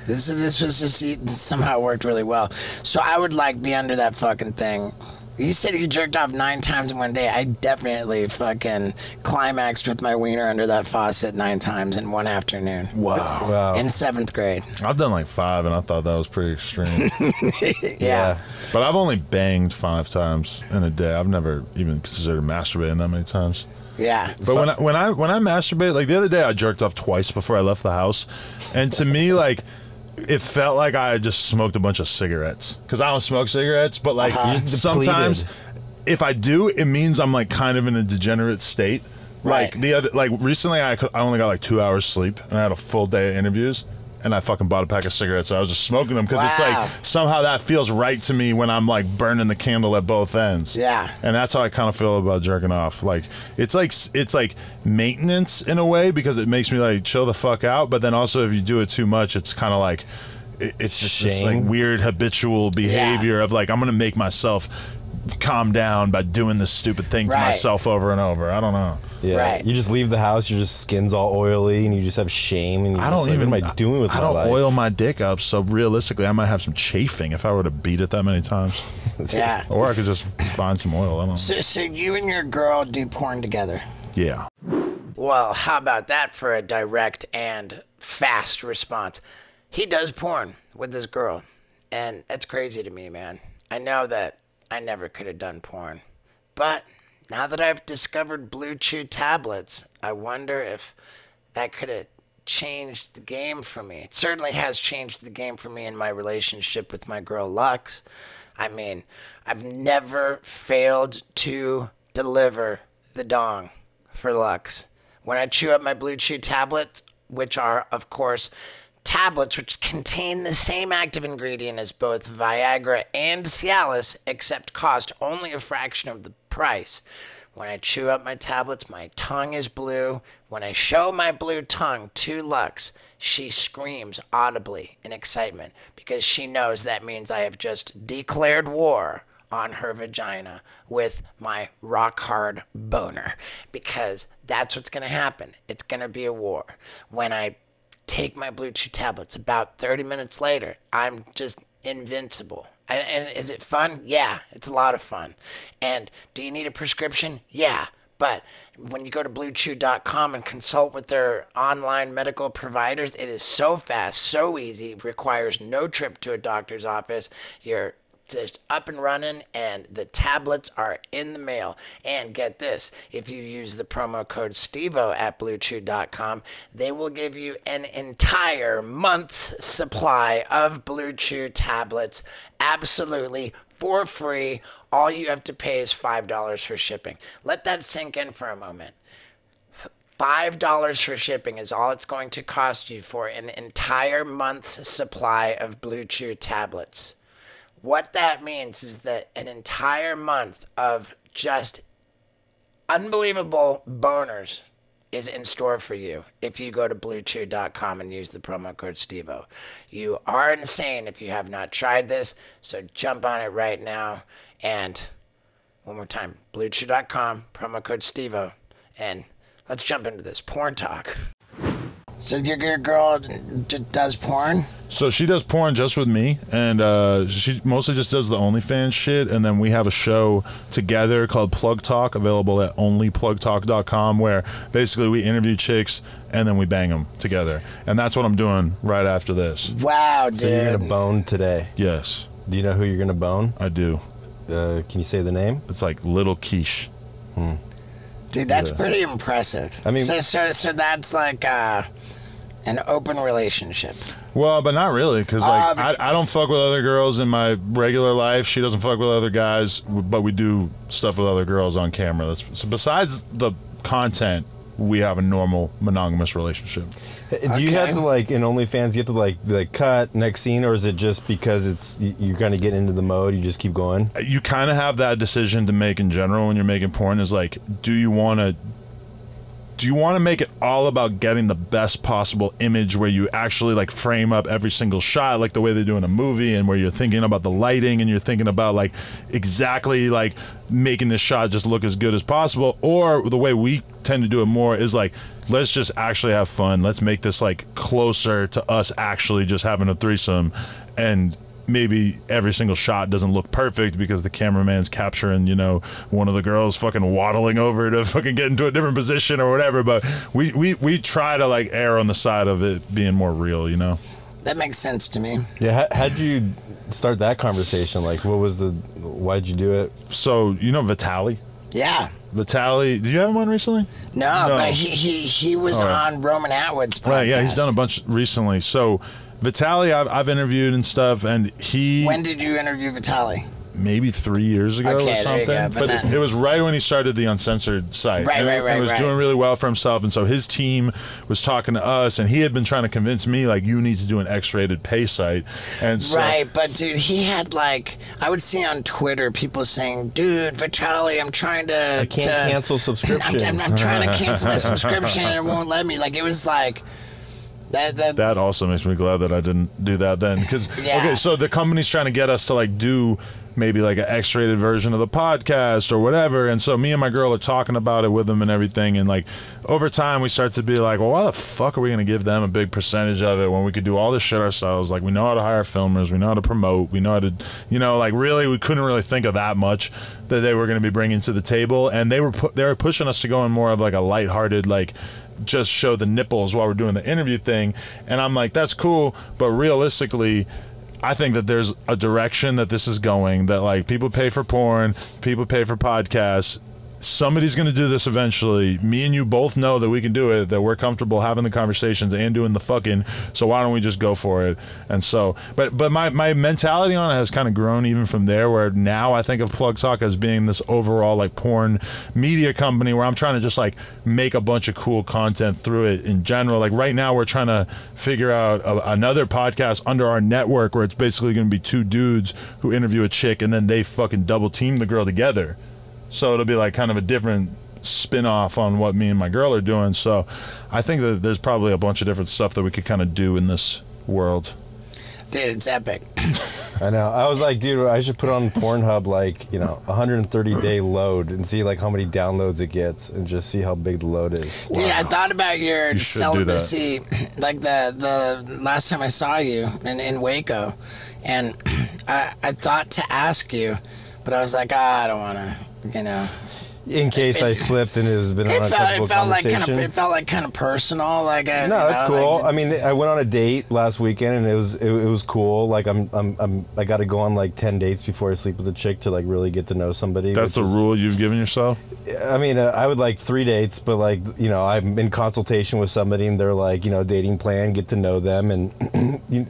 Speaker 1: This was just somehow worked really well. So I would like be under that fucking thing. You said you jerked off 9 times in one day. I definitely fucking climaxed with my wiener under that faucet 9 times in one afternoon.
Speaker 2: Wow.
Speaker 1: In 7th grade.
Speaker 2: I've done like 5, and I thought that was pretty extreme.
Speaker 1: Yeah.
Speaker 2: But I've only banged 5 times in a day. I've never even considered masturbating that many times.
Speaker 1: Yeah.
Speaker 2: But when I masturbate, like the other day, I jerked off twice before I left the house, and to me, like, it felt like I had just smoked a bunch of cigarettes, because I don't smoke cigarettes, but like sometimes if I do, it means I'm like kind of in a degenerate state.
Speaker 1: Right.
Speaker 2: Like recently, I only got like 2 hours sleep, and I had a full day of interviews, and I fucking bought a pack of cigarettes. So I was just smoking them because it's like somehow that feels right to me when I'm like burning the candle at both ends.
Speaker 1: Yeah.
Speaker 2: And that's how I kind of feel about jerking off. Like it's like maintenance in a way, because it makes me like chill the fuck out. But then also if you do it too much, it's kind of like it's just this like weird habitual behavior of like, I'm gonna make myself calm down by doing this stupid thing to myself over and over. I don't know.
Speaker 3: Yeah.
Speaker 1: Right.
Speaker 3: You just leave the house, your skin's all oily, and you just have shame. And
Speaker 2: I don't
Speaker 3: say,
Speaker 2: even.
Speaker 3: What am I doing with my life?
Speaker 2: I don't oil my dick up, so realistically, I might have some chafing if I were to beat it that many times.
Speaker 1: Yeah.
Speaker 2: Or I could just find some oil. I don't know.
Speaker 1: So you and your girl do porn together?
Speaker 2: Yeah.
Speaker 1: Well, how about that for a direct and fast response? He does porn with this girl, and that's crazy to me, man. I know that I never could have done porn, but now that I've discovered Blue Chew tablets, I wonder if that could have changed the game for me. It certainly has changed the game for me in my relationship with my girl Lux. I mean, I've never failed to deliver the dong for Lux. When I chew up my Blue Chew tablets, which are, of course, tablets which contain the same active ingredient as both Viagra and Cialis, except cost only a fraction of the price. When I chew up my tablets, my tongue is blue. When I show my blue tongue to Lux, she screams audibly in excitement because she knows that means I have just declared war on her vagina with my rock hard boner, because that's what's going to happen. It's going to be a war. When I take my Blue Chew tablets, about 30 minutes later, I'm just invincible. And is it fun? Yeah, it's a lot of fun. And do you need a prescription? Yeah. But when you go to bluechew.com and consult with their online medical providers, it is so fast, so easy, requires no trip to a doctor's office. You're just up and running, and the tablets are in the mail. And get this, if you use the promo code STEVO at bluechew.com, they will give you an entire month's supply of Blue Chew tablets absolutely for free. All you have to pay is $5 for shipping. Let that sink in for a moment. $5 for shipping is all it's going to cost you for an entire month's supply of Blue Chew tablets. What that means is that an entire month of just unbelievable boners is in store for you if you go to bluechew.com and use the promo code STEVO. You are insane if you have not tried this, so jump on it right now. And one more time, bluechew.com, promo code STEVO. And let's jump into this porn talk. So your girl just does porn?
Speaker 2: So she does porn just with me, and she mostly just does the OnlyFans shit, and then we have a show together called Plug Talk, available at onlyplugtalk.com, where basically we interview chicks and then we bang them together. And that's what I'm doing right after this.
Speaker 1: Wow, dude.
Speaker 3: So you're going to bone today?
Speaker 2: Yes.
Speaker 3: Do you know who you're going to bone?
Speaker 2: I do.
Speaker 3: Can you say the name?
Speaker 2: It's like Little Quiche.
Speaker 1: Dude, that's pretty impressive.
Speaker 3: I mean,
Speaker 1: so that's like an open relationship.
Speaker 2: Well, but not really, because like I don't fuck with other girls in my regular life. She doesn't fuck with other guys, but we do stuff with other girls on camera. So besides the content, we have a normal monogamous relationship.
Speaker 3: Do you have to, like, in OnlyFans, you have to like cut next scene, or is it just because it's you're going to get into the mode, you just keep going?
Speaker 2: You kind of have that decision to make in general when you're making porn. Is like, do you want to make it all about getting the best possible image where you actually like frame up every single shot like the way they do in a movie, and where you're thinking about the lighting and you're thinking about like exactly like making this shot just look as good as possible? Or the way we tend to do it more is like, let's just actually have fun. Let's make this like closer to us actually just having a threesome, and maybe every single shot doesn't look perfect because the cameraman's capturing, you know, one of the girls fucking waddling over to fucking get into a different position or whatever. But we try to like err on the side of it being more real, you know?
Speaker 1: That makes sense to me.
Speaker 3: Yeah, how'd you start that conversation? Like, why'd you do it?
Speaker 2: So, you know Vitaly?
Speaker 1: Yeah.
Speaker 2: Vitaly, did you have him on recently?
Speaker 1: No, but he was on Roman Atwood's podcast.
Speaker 2: Right, yeah, he's done a bunch recently. So Vitaly, I've interviewed and stuff, and he...
Speaker 1: When did you interview Vitaly?
Speaker 2: Maybe 3 years ago or something.
Speaker 1: There you go,
Speaker 2: but it was right when he started the Uncensored site.
Speaker 1: Right.
Speaker 2: It was doing really well for himself, and so his team was talking to us, and he had been trying to convince me, like, you need to do an X-rated pay site. And so,
Speaker 1: right, but dude, he had like, I would see on Twitter people saying, dude, Vitaly, I'm trying to...
Speaker 3: I can't cancel subscription.
Speaker 1: I'm trying to cancel my subscription and it won't let me. Like, it was like...
Speaker 2: That also makes me glad that I didn't do that then, because okay, so the company's trying to get us to like do maybe like an X-rated version of the podcast or whatever. And so me and my girl are talking about it with them and everything. And like over time, we start to be like, well, why the fuck are we going to give them a big percentage of it when we could do all this shit ourselves? Like, we know how to hire filmers, we know how to promote, we know how to, you know, like really, we couldn't really think of that much that they were going to be bringing to the table. And they were pushing us to go in more of like a lighthearted, like, just show the nipples while we're doing the interview thing. And I'm like, that's cool, but realistically, I think that there's a direction that this is going, that like people pay for porn, people pay for podcasts. Somebody's going to do this eventually. Me and you both know that we can do it, that we're comfortable having the conversations and doing the fucking, so why don't we just go for it? And so, but my mentality on it has kind of grown even from there, where now I think of Plug Talk as being this overall like porn media company where I'm trying to just like make a bunch of cool content through it in general. Like right now we're trying to figure out another podcast under our network where it's basically going to be two dudes who interview a chick and then they fucking double team the girl together. So it'll be like kind of a different spin-off on what me and my girl are doing. So I think that there's probably a bunch of different stuff that we could kind of do in this world.
Speaker 1: Dude, it's epic.
Speaker 3: I know. I was like, dude, I should put on Pornhub like, you know, 130-day load and see like how many downloads it gets and just see how big the load is.
Speaker 1: Dude, wow. I thought about your celibacy like the last time I saw you in Waco, and I thought to ask you, but I was like, I don't want to. You know,
Speaker 3: in case I slipped and it was been on a couple of conversation.
Speaker 1: It felt like kind of personal. Like
Speaker 3: no, it's cool. Like, I mean, I went on a date last weekend and it was cool. Like I got to go on like 10 dates before I sleep with a chick to like really get to know somebody.
Speaker 2: That's the rule you've given yourself?
Speaker 3: I mean, I would like 3 dates, but like, you know, I'm in consultation with somebody and they're like, you know, dating plan, get to know them, and you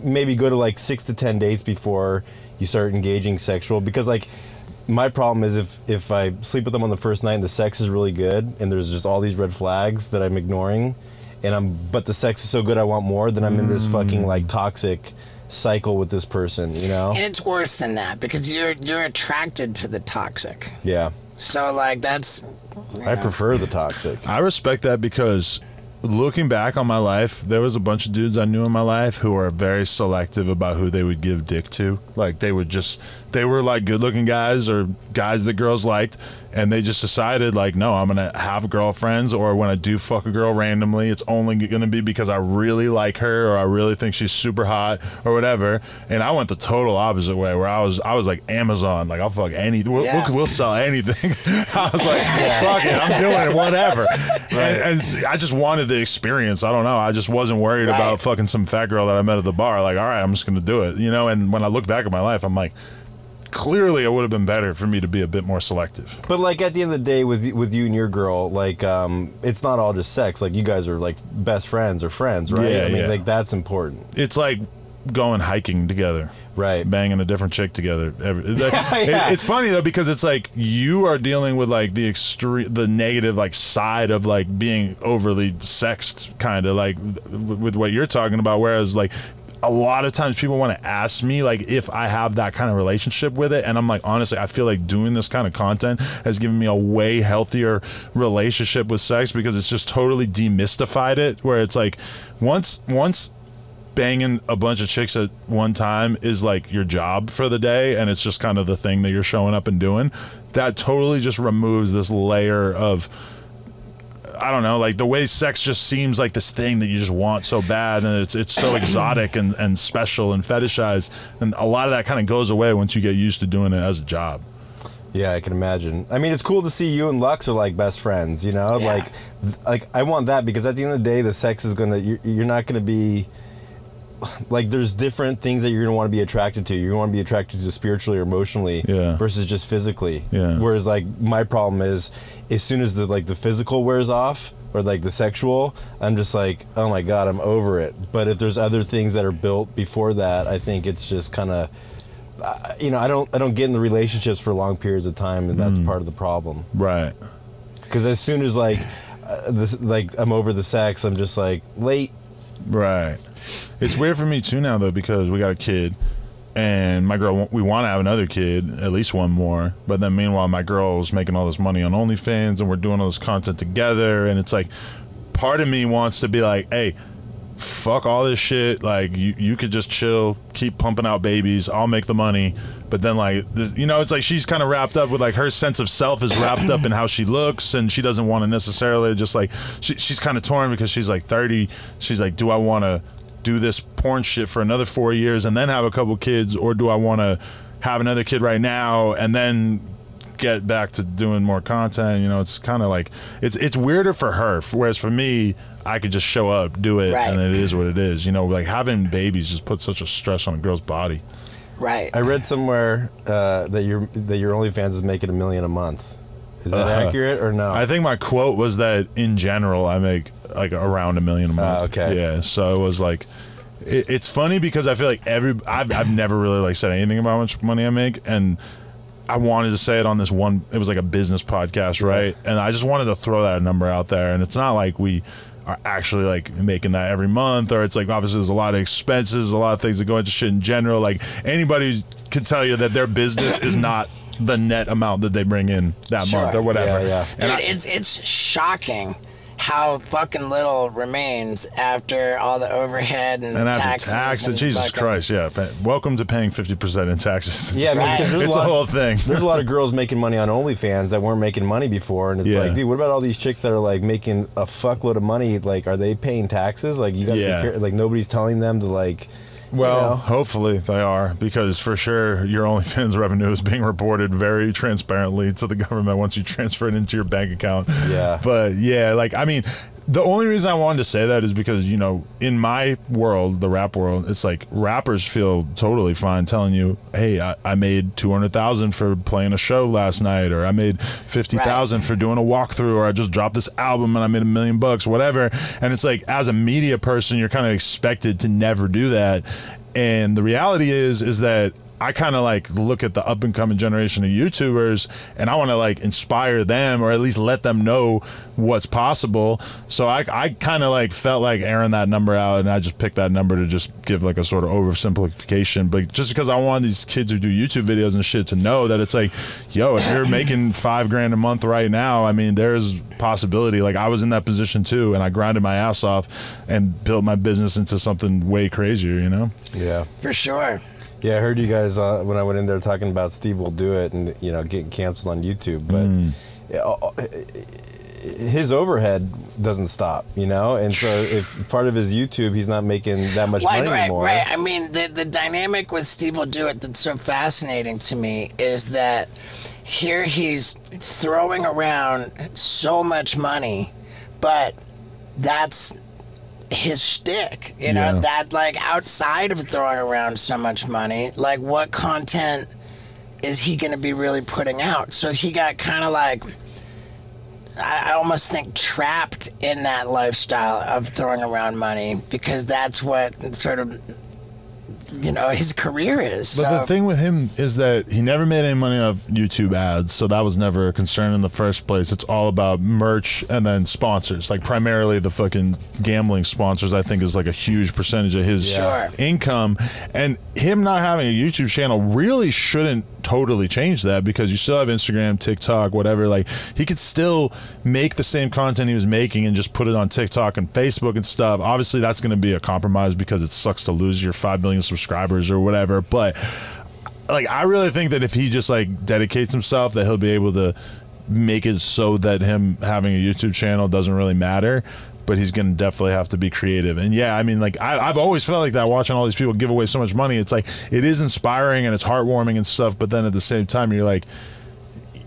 Speaker 3: maybe go to like 6 to 10 dates before you start engaging sexual, because like. My problem is if I sleep with them on the first night and the sex is really good and there's just all these red flags that I'm ignoring, but the sex is so good I want more, then I'm in this fucking like toxic cycle with this person, you know?
Speaker 1: And it's worse than that because you're attracted to the toxic.
Speaker 3: Yeah.
Speaker 1: So like that's
Speaker 3: I prefer the toxic. I
Speaker 2: respect that, because looking back on my life, there was a bunch of dudes I knew in my life who were very selective about who they would give dick to. Like they were like good looking guys or guys that girls liked, and they just decided like, no, I'm gonna have girlfriends, or when I do fuck a girl randomly, it's only gonna be because I really like her or I really think she's super hot or whatever. And I went the total opposite way, where I was like Amazon, like I'll fuck anything, we'll sell anything. I was like, fuck it, I'm doing it, whatever. And I just wanted the experience. I don't know, I just wasn't worried about fucking some fat girl that I met at the bar. Like, all right, I'm just gonna do it, you know. And when I look back at my life, I'm like, clearly it would have been better for me to be a bit more selective.
Speaker 3: But like at the end of the day, with you and your girl, like it's not all just sex. Like you guys are like best friends or friends, right?
Speaker 2: Yeah,
Speaker 3: I mean, like that's important.
Speaker 2: It's like going hiking together,
Speaker 3: right?
Speaker 2: Banging a different chick together. It's funny though, because it's like you are dealing with like the negative like side of like being overly sexed, kind of like with what you're talking about, whereas like a lot of times people want to ask me like if I have that kind of relationship with it, and I'm like, honestly, I feel like doing this kind of content has given me a way healthier relationship with sex, because it's just totally demystified it, where it's like once banging a bunch of chicks at one time is like your job for the day, and it's just kind of the thing that you're showing up and doing, that totally just removes this layer of, I don't know, like the way sex just seems like this thing that you just want so bad, and it's so exotic and special and fetishized, and a lot of that kind of goes away once you get used to doing it as a job.
Speaker 3: Yeah, I can imagine. I mean, it's cool to see you and Lux are like best friends, you know? Yeah. Like I want that, because at the end of the day, the sex is gonna, you're not gonna be, like there's different things that you're going to want to be attracted to. You're going to want to be attracted to spiritually or emotionally versus just physically. Yeah. Whereas like my problem is, as soon as the physical wears off, or like the sexual, I'm just like, oh my God, I'm over it. But if there's other things that are built before that, I think it's just kind of, you know, I don't get in the relationships for long periods of time, and that's part of the problem.
Speaker 2: Right.
Speaker 3: Because as soon as like I'm over the sex, I'm just like late.
Speaker 2: Right. It's weird for me too now though, because we got a kid, and my girl, we want to have another kid, at least one more, but then meanwhile my girl's making all this money on OnlyFans and we're doing all this content together, and it's like part of me wants to be like, hey, fuck all this shit. Like, you could just chill, keep pumping out babies. I'll make the money. But then, like, you know, it's like she's kind of wrapped up with, like, her sense of self is wrapped up in how she looks, and she doesn't want to necessarily just, like, she's kind of torn because she's, like, 30. She's like, do I want to do this porn shit for another 4 years and then have a couple kids, or do I want to have another kid right now and then get back to doing more content? You know, it's kind of like it's weirder for her, whereas for me, I could just show up, do it,
Speaker 1: right.
Speaker 2: and it is what it is. You know, like, having babies just puts such a stress on a girl's body.
Speaker 1: Right.
Speaker 3: I read somewhere that your OnlyFans is making $1 million a month. Is that accurate or no?
Speaker 2: I think my quote was that in general I make like around $1 million a month.
Speaker 3: Okay.
Speaker 2: Yeah. So it was like, it's funny because I feel like I've never really like said anything about how much money I make, and I wanted to say it on this one. It was like a business podcast, right? And I just wanted to throw that number out there. And it's not like we are actually like making that every month, or it's like, obviously there's a lot of expenses, a lot of things that go into shit in general. Like, anybody can tell you that their business is not the net amount that they bring in that month or whatever.
Speaker 3: Yeah.
Speaker 1: And it's shocking how fucking little remains after all the overhead and
Speaker 2: after taxes.
Speaker 1: and
Speaker 2: Jesus
Speaker 1: fucking,
Speaker 2: Christ, yeah. Welcome to paying 50% in taxes.
Speaker 3: Yeah, I mean, 'cause there's
Speaker 2: it's a whole thing.
Speaker 3: There's a lot of girls making money on OnlyFans that weren't making money before, and it's like, dude, what about all these chicks that are like making a fuckload of money? Like, are they paying taxes? Like, you gotta be careful. Like, nobody's telling them to, like.
Speaker 2: Well,
Speaker 3: you know?
Speaker 2: hopefully they are, because for sure your OnlyFans revenue is being reported very transparently to the government once you transfer it into your bank account.
Speaker 3: Yeah.
Speaker 2: But yeah, like, I mean, the only reason I wanted to say that is because, you know, in my world, the rap world, it's like rappers feel totally fine telling you, hey, I made 200,000 for playing a show last night, or I made 50,000 for doing a walkthrough, or I just dropped this album and I made $1 million, whatever. And it's like, as a media person, you're kind of expected to never do that. And the reality is that I kind of like look at the up and coming generation of YouTubers, and I want to like inspire them, or at least let them know what's possible. So I kind of like felt like airing that number out, and I just picked that number to just give like a sort of oversimplification. But just because I want these kids who do YouTube videos and shit to know that it's like, yo, if you're making $5,000 a month right now, I mean, there's possibility. Like, I was in that position too, and I grinded my ass off and built my business into something way crazier, you know?
Speaker 3: Yeah.
Speaker 1: For sure.
Speaker 3: Yeah, I heard you guys when I went in there talking about Steve Will Do It and, you know, getting canceled on YouTube, but his overhead doesn't stop, you know, and so if part of his YouTube, he's not making that much money anymore.
Speaker 1: Right. I mean, the dynamic with Steve Will Do It that's so fascinating to me is that here he's throwing around so much money, but that's his shtick, you know, that like outside of throwing around so much money, like what content is he going to be really putting out? So he got kind of like, I almost think, trapped in that lifestyle of throwing around money, because that's what sort of, you know, his career is.
Speaker 2: But the thing with him is that he never made any money off YouTube ads, so that was never a concern in the first place. It's all about merch and then sponsors, like primarily the fucking gambling sponsors. I think is like a huge percentage of his income, and him not having a YouTube channel really shouldn't totally change that, because you still have Instagram, TikTok, whatever. Like, he could still make the same content he was making and just put it on TikTok and Facebook and stuff. Obviously that's going to be a compromise, because it sucks to lose your 5 million subscribers or whatever, but like, I really think that if he just like dedicates himself, that he'll be able to make it so that him having a YouTube channel doesn't really matter. But he's going to definitely have to be creative. And yeah, I mean, like, I've always felt like that, watching all these people give away so much money. It's like, it is inspiring and it's heartwarming and stuff, but then at the same time, you're like,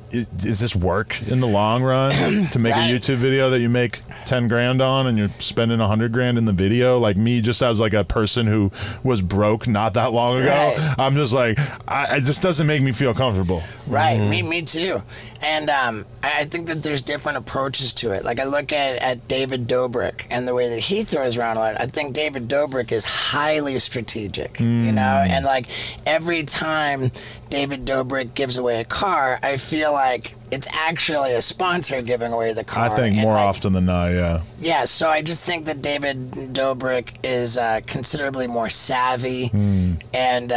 Speaker 2: is this work in the long run to make a YouTube video that you make 10 grand on, and you're spending 100 grand in the video? Like, me, just as like a person who was broke not that long ago, I'm just like, it just doesn't make me feel comfortable.
Speaker 1: Right. Me too. And I think that there's different approaches to it. Like, I look at David Dobrik and the way that he throws around a lot. I think David Dobrik is highly strategic, you know, and like every time David Dobrik gives away a car, I feel like it's actually a sponsor giving away the car.
Speaker 2: I think more often than not, yeah. Yeah,
Speaker 1: so I just think that David Dobrik is considerably more savvy, and,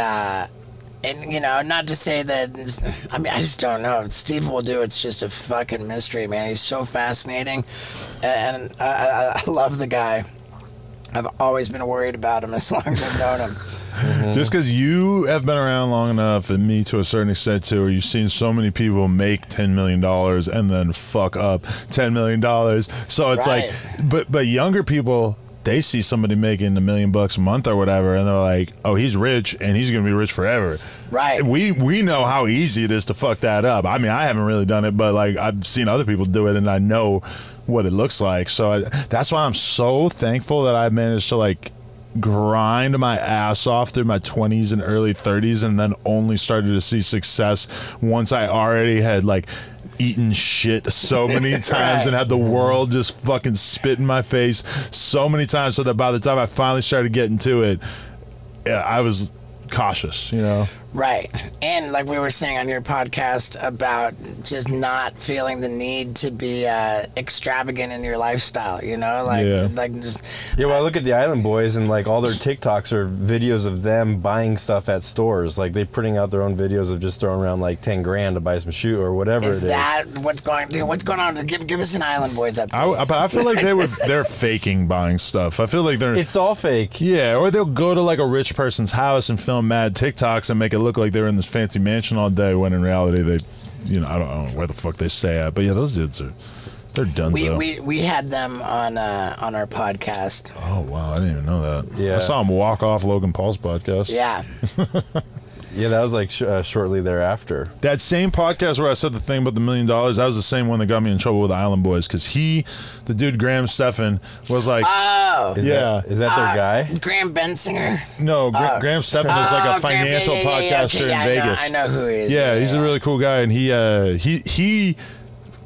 Speaker 1: you know, not to say that, I mean, I just don't know. Steve Will Do It's just a fucking mystery, man. He's so fascinating, and I love the guy. I've always been worried about him as long as I've known him.
Speaker 2: Just because you have been around long enough, and me to a certain extent too, where you've seen so many people make $10 million and then fuck up $10 million. So it's
Speaker 1: Right.
Speaker 2: like, but younger people, they see somebody making $1 million a month or whatever, and they're like, oh, he's rich and he's gonna be rich forever.
Speaker 1: Right.
Speaker 2: We know how easy it is to fuck that up. I mean, I haven't really done it, but like I've seen other people do it, and I know what it looks like. So that's why I'm so thankful that I managed to like grind my ass off through my 20s and early 30s, and then only started to see success once I already had like eaten shit so many times
Speaker 1: Right.
Speaker 2: and had the world just fucking spit in my face so many times, so that by the time I finally started getting to it, I was cautious, you know.
Speaker 1: Right. And like we were saying on your podcast about just not feeling the need to be extravagant in your lifestyle, you know? Like,
Speaker 2: Yeah.
Speaker 1: like just.
Speaker 3: Yeah, well, I look at the Island Boys, and like all their TikToks are videos of them buying stuff at stores. Like they putting out their own videos of just throwing around like 10 grand to buy some shoe or whatever
Speaker 1: Is
Speaker 3: it is.
Speaker 1: that what's going on? Give us an Island Boys update.
Speaker 2: But I feel like they're faking buying stuff. I feel like they're
Speaker 3: It's all fake.
Speaker 2: yeah, or they'll go to like a rich person's house and film mad TikToks and make it look like they're in this fancy mansion all day, when in reality they, you know, I don't know where the fuck they stay at. But yeah, those dudes they're dunzo.
Speaker 1: We had them on our podcast.
Speaker 2: Oh wow, I didn't even know that.
Speaker 3: Yeah.
Speaker 2: I saw him walk off Logan Paul's podcast.
Speaker 1: Yeah.
Speaker 3: Yeah, that was like shortly thereafter.
Speaker 2: That same podcast where I said the thing about the $1 million, that was the same one that got me in trouble with the Island Boys, because the dude Graham Stephan was like,
Speaker 1: Oh.
Speaker 3: Is
Speaker 2: Yeah.
Speaker 3: Is that their guy?
Speaker 1: Graham Bensinger.
Speaker 2: no, Graham Stephan is like a
Speaker 1: Graham-
Speaker 2: financial podcaster
Speaker 1: okay,
Speaker 2: in Vegas.
Speaker 1: I know who he is.
Speaker 2: Yeah, he's a really cool guy, and he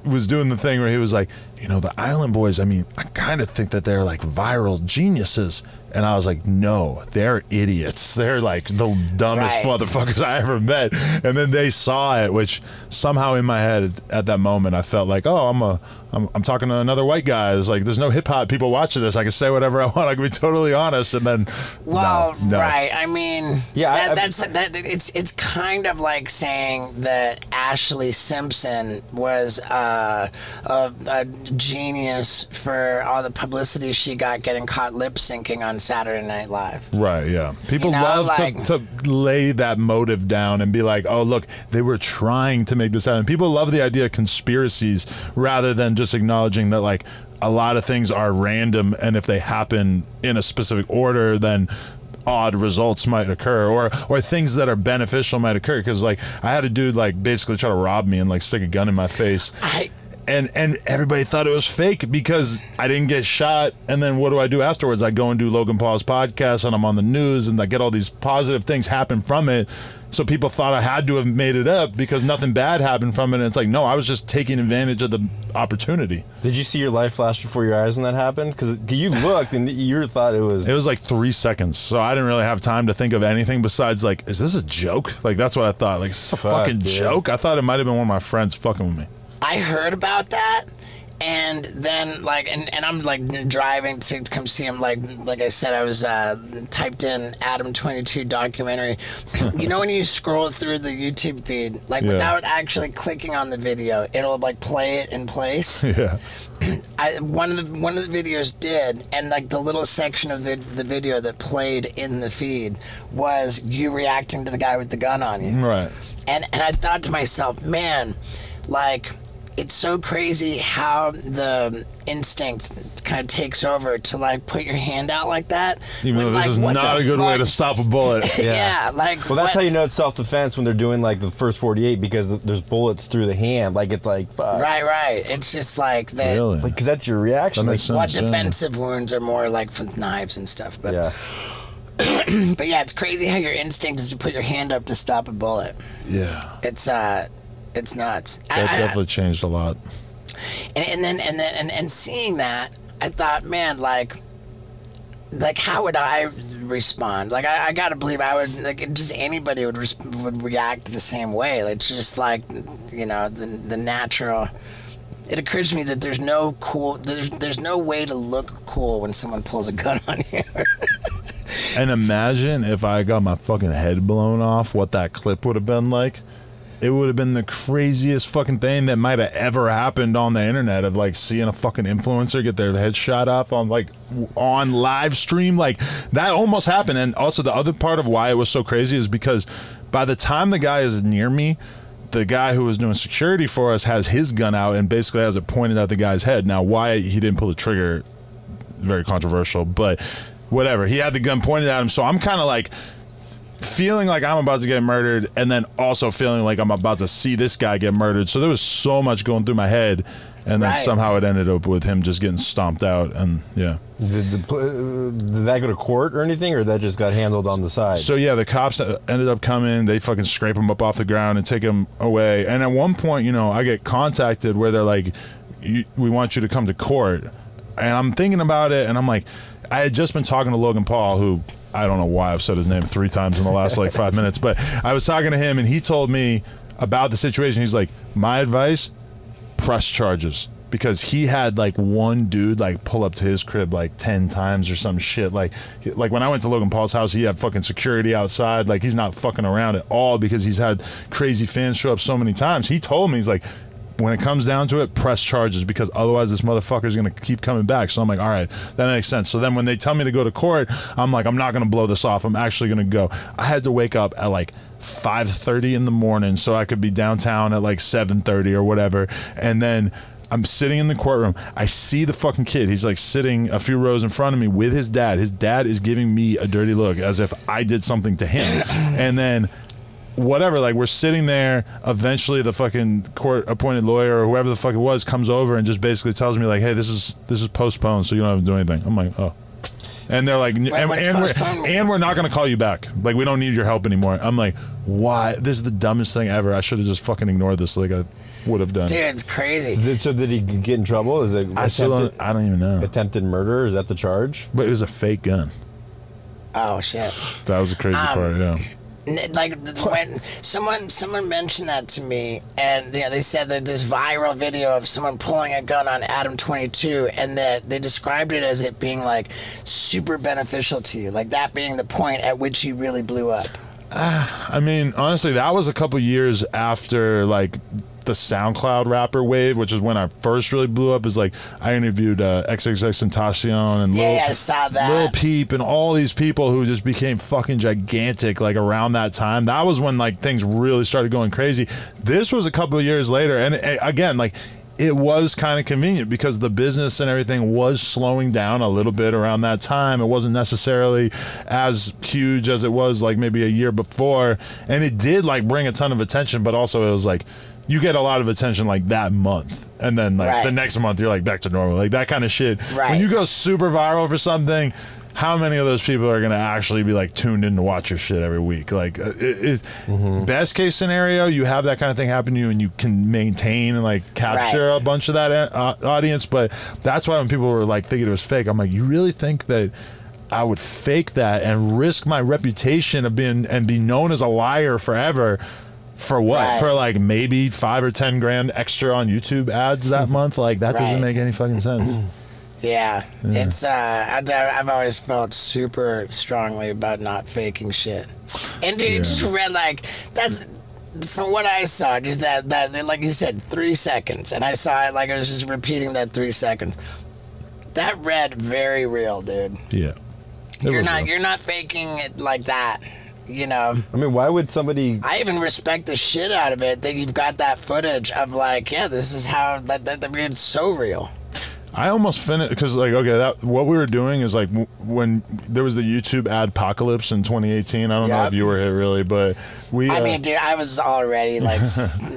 Speaker 2: was doing the thing where he was like, you know, the Island Boys, I mean, I kind of think that they're like viral geniuses. And I was like, no, they're idiots. They're like the dumbest
Speaker 1: Right.
Speaker 2: motherfuckers I ever met. And then they saw it, which somehow in my head at that moment I felt like, oh, I'm talking to another white guy. It's like, there's no hip hop people watching this. I can say whatever I want. I can be totally honest. And then,
Speaker 1: Well,
Speaker 2: no.
Speaker 1: right. I mean,
Speaker 3: Yeah,
Speaker 1: it's kind of like saying that Ashley Simpson was a genius for all the publicity she got getting caught lip syncing on Saturday Night Live.
Speaker 2: Right, yeah. People
Speaker 1: You know,
Speaker 2: love
Speaker 1: like-
Speaker 2: to lay that motive down and be like, oh, look, they were trying to make this happen. People love the idea of conspiracies rather than just acknowledging that, like, a lot of things are random, and if they happen in a specific order, then odd results might occur, or things that are beneficial might occur. Because, like, I had a dude, like, basically try to rob me and, like, stick a gun in my face. And everybody thought it was fake because I didn't get shot. And then what do I do afterwards? I go and do Logan Paul's podcast, and I'm on the news, and I get all these positive things happen from it. So people thought I had to have made it up because nothing bad happened from it. And it's like, no, I was just taking advantage of the opportunity.
Speaker 3: Did you see your life flash before your eyes when that happened? Because you looked and you thought it was.
Speaker 2: It was like 3 seconds. So I didn't really have time to think of anything besides, like, is this a joke? Like, that's what I thought. Like, is this a fucking
Speaker 3: dude.
Speaker 2: joke? I thought it might have been one of my friends fucking with me.
Speaker 1: I heard about that, and then like, and I'm like driving to come see him. Like I said, I was typed in Adam22 documentary. You know when you scroll through the YouTube feed, like
Speaker 2: Yeah.
Speaker 1: without actually clicking on the video, it'll like play it in place.
Speaker 2: Yeah.
Speaker 1: One of the videos did, and like the little section of the video that played in the feed was you reacting to the guy with the gun on you.
Speaker 2: Right.
Speaker 1: And I thought to myself, man, like, it's so crazy how the instinct kind of takes over to like put your hand out like that.
Speaker 2: Even
Speaker 1: when,
Speaker 2: though this
Speaker 1: like,
Speaker 2: is
Speaker 1: what
Speaker 2: not
Speaker 1: the
Speaker 2: a good way
Speaker 1: fuck?
Speaker 2: to stop a bullet.
Speaker 1: Yeah, like
Speaker 3: Well, that's
Speaker 1: what-
Speaker 3: how you know it's self-defense when they're doing like the first 48, because there's bullets through the hand. Like it's like fuck.
Speaker 1: Right. It's just like that.
Speaker 2: Really?
Speaker 3: Like, because that's your reaction.
Speaker 2: That
Speaker 3: Like,
Speaker 2: makes sense.
Speaker 1: What
Speaker 2: yeah.
Speaker 1: defensive wounds are more like for knives and stuff, but
Speaker 3: yeah.
Speaker 1: but yeah, it's crazy how your instinct is to put your hand up to stop a bullet.
Speaker 2: Yeah.
Speaker 1: It's nuts.
Speaker 2: That definitely changed a lot.
Speaker 1: And seeing that, I thought, man, like how would I respond? Like I gotta believe I would, like, just anybody would react the same way. Like, it's just like, you know, the natural. It occurs to me that there's no way to look cool when someone pulls a gun on you.
Speaker 2: And imagine if I got my fucking head blown off, what that clip would have been like. it would have been the craziest fucking thing that might have ever happened on the internet, of like seeing a fucking influencer get their head shot off on like on live stream. Like that almost happened. And also the other part of why it was so crazy is because by the time the guy is near me, the guy who was doing security for us has his gun out and basically has it pointed at the guy's head. Now, why he didn't pull the trigger, very controversial, but whatever. He had the gun pointed at him, so I'm kind of like feeling like I'm about to get murdered, and then also feeling like I'm about to see this guy get murdered. So there was so much going through my head, and then somehow it ended up with him just getting stomped out. And yeah.
Speaker 3: Did that go to court or anything, or that just got handled on the side?
Speaker 2: So yeah, the cops ended up coming. They fucking scrape him up off the ground and take him away. And at one point, you know, I get contacted where they're like, we want you to come to court. And I'm thinking about it, and I'm like, I had just been talking to Logan Paul, who I don't know why I've said his name 3 times in the last like 5 minutes, but I was talking to him and he told me about the situation. He's like, my advice, press charges. Because he had like one dude like pull up to his crib like 10 times or some shit. Like when I went to Logan Paul's house, he had fucking security outside. Like he's not fucking around at all because he's had crazy fans show up so many times. He told me, he's like, when it comes down to it, press charges, because otherwise this motherfucker's gonna keep coming back. So I'm like, all right, that makes sense. So then when they tell me to go to court, I'm like, I'm not gonna blow this off. I'm actually gonna go. I had to wake up at like 5:30 in the morning so I could be downtown at like 7:30 or whatever. And then I'm sitting in the courtroom. I see the fucking kid. He's like sitting a few rows in front of me with his dad. His dad is giving me a dirty look as if I did something to him. And then whatever, like we're sitting there, eventually the fucking court appointed lawyer or whoever the fuck it was comes over and just basically tells me like, hey, this is postponed, so you don't have to do anything. I'm like, oh. And they're like, and we're not going to call you back. Like, we don't need your help anymore. I'm like, why? This is the dumbest thing ever. I should have just fucking ignored this like I would have done.
Speaker 1: Dude, it's crazy.
Speaker 3: So did he get in trouble? Is it
Speaker 2: I don't even know.
Speaker 3: Attempted murder? Is that the charge?
Speaker 2: But it was a fake gun.
Speaker 1: Oh, shit.
Speaker 2: That was the crazy part, yeah.
Speaker 1: Like when someone mentioned that to me, and you know, they said that this viral video of someone pulling a gun on Adam22, and that they described it as it being like super beneficial to you, like that being the point at which he really blew up.
Speaker 2: I mean, honestly, that was a couple years after like the SoundCloud rapper wave, which is when I first really blew up. Is like I interviewed XXXTentacion and
Speaker 1: I saw that.
Speaker 2: Lil Peep and all these people who just became fucking gigantic like around that time. That was when like things really started going crazy. This was a couple of years later, and again, like it was kind of convenient because the business and everything was slowing down a little bit around that time. It wasn't necessarily as huge as it was like maybe a year before, and it did like bring a ton of attention, but also it was like you get a lot of attention like that month, and then like the next month you're like back to normal, like that kind of shit. When you go super viral for something, how many of those people are gonna actually be like tuned in to watch your shit every week? Like best case scenario, you have that kind of thing happen to you and you can maintain and like capture a bunch of that audience. But that's why when people were like thinking it was fake, I'm like, you really think that I would fake that and risk my reputation of being and be known as a liar forever? For what? For like maybe 5 or 10 grand extra on YouTube ads that month? Like that doesn't make any fucking sense.
Speaker 1: Yeah, it's I've always felt super strongly about not faking shit, and dude, just read like that's from what I saw, just that like you said, 3 seconds, and I saw it like I was just repeating that 3 seconds. That read very real, dude.
Speaker 2: Yeah,
Speaker 1: you're not faking it like that. You know,
Speaker 3: I mean, why would somebody?
Speaker 1: I even respect the shit out of it that you've got that footage of like, yeah, this is how that it's so real.
Speaker 2: I almost finished because like, okay, that what we were doing is like when there was the YouTube adpocalypse in 2018. I don't know if you were here really, but I
Speaker 1: mean, dude, I was already like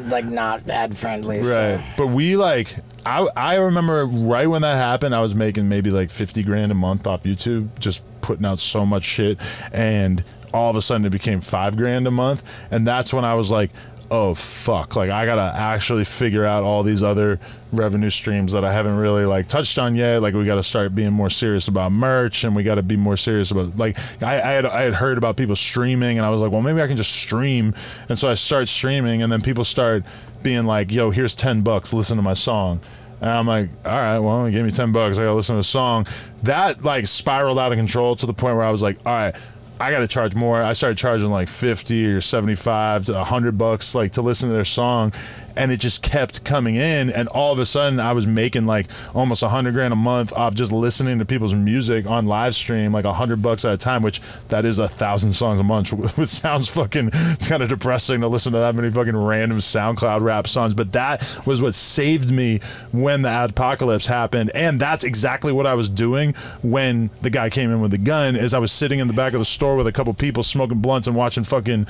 Speaker 1: like not ad friendly. Right, so.
Speaker 2: But we like. I remember right when that happened, I was making maybe like 50 grand a month off YouTube, just putting out so much shit, and all of a sudden it became 5 grand a month, and that's when I was like, oh fuck, like I gotta actually figure out all these other revenue streams that I haven't really like touched on yet. Like we gotta start being more serious about merch, and we gotta be more serious about like I had heard about people streaming, and I was like, well, maybe I can just stream. And so I start streaming, and then people start being like, yo, here's $10, listen to my song. And I'm like, all right, well, you gave me $10, I gotta listen to a song. That like spiraled out of control to the point where I was like, all right, I got to charge more. I started charging like 50 or 75 to $100 like to listen to their song, and it just kept coming in, and all of a sudden I was making like almost $100,000 a month off just listening to people's music on live stream, like $100 at a time, which that is 1,000 songs a month, which sounds fucking kind of depressing to listen to that many fucking random SoundCloud rap songs. But that was what saved me when the apocalypse happened, and that's exactly what I was doing when the guy came in with the gun. Is I was sitting in the back of the store with a couple people smoking blunts and watching fucking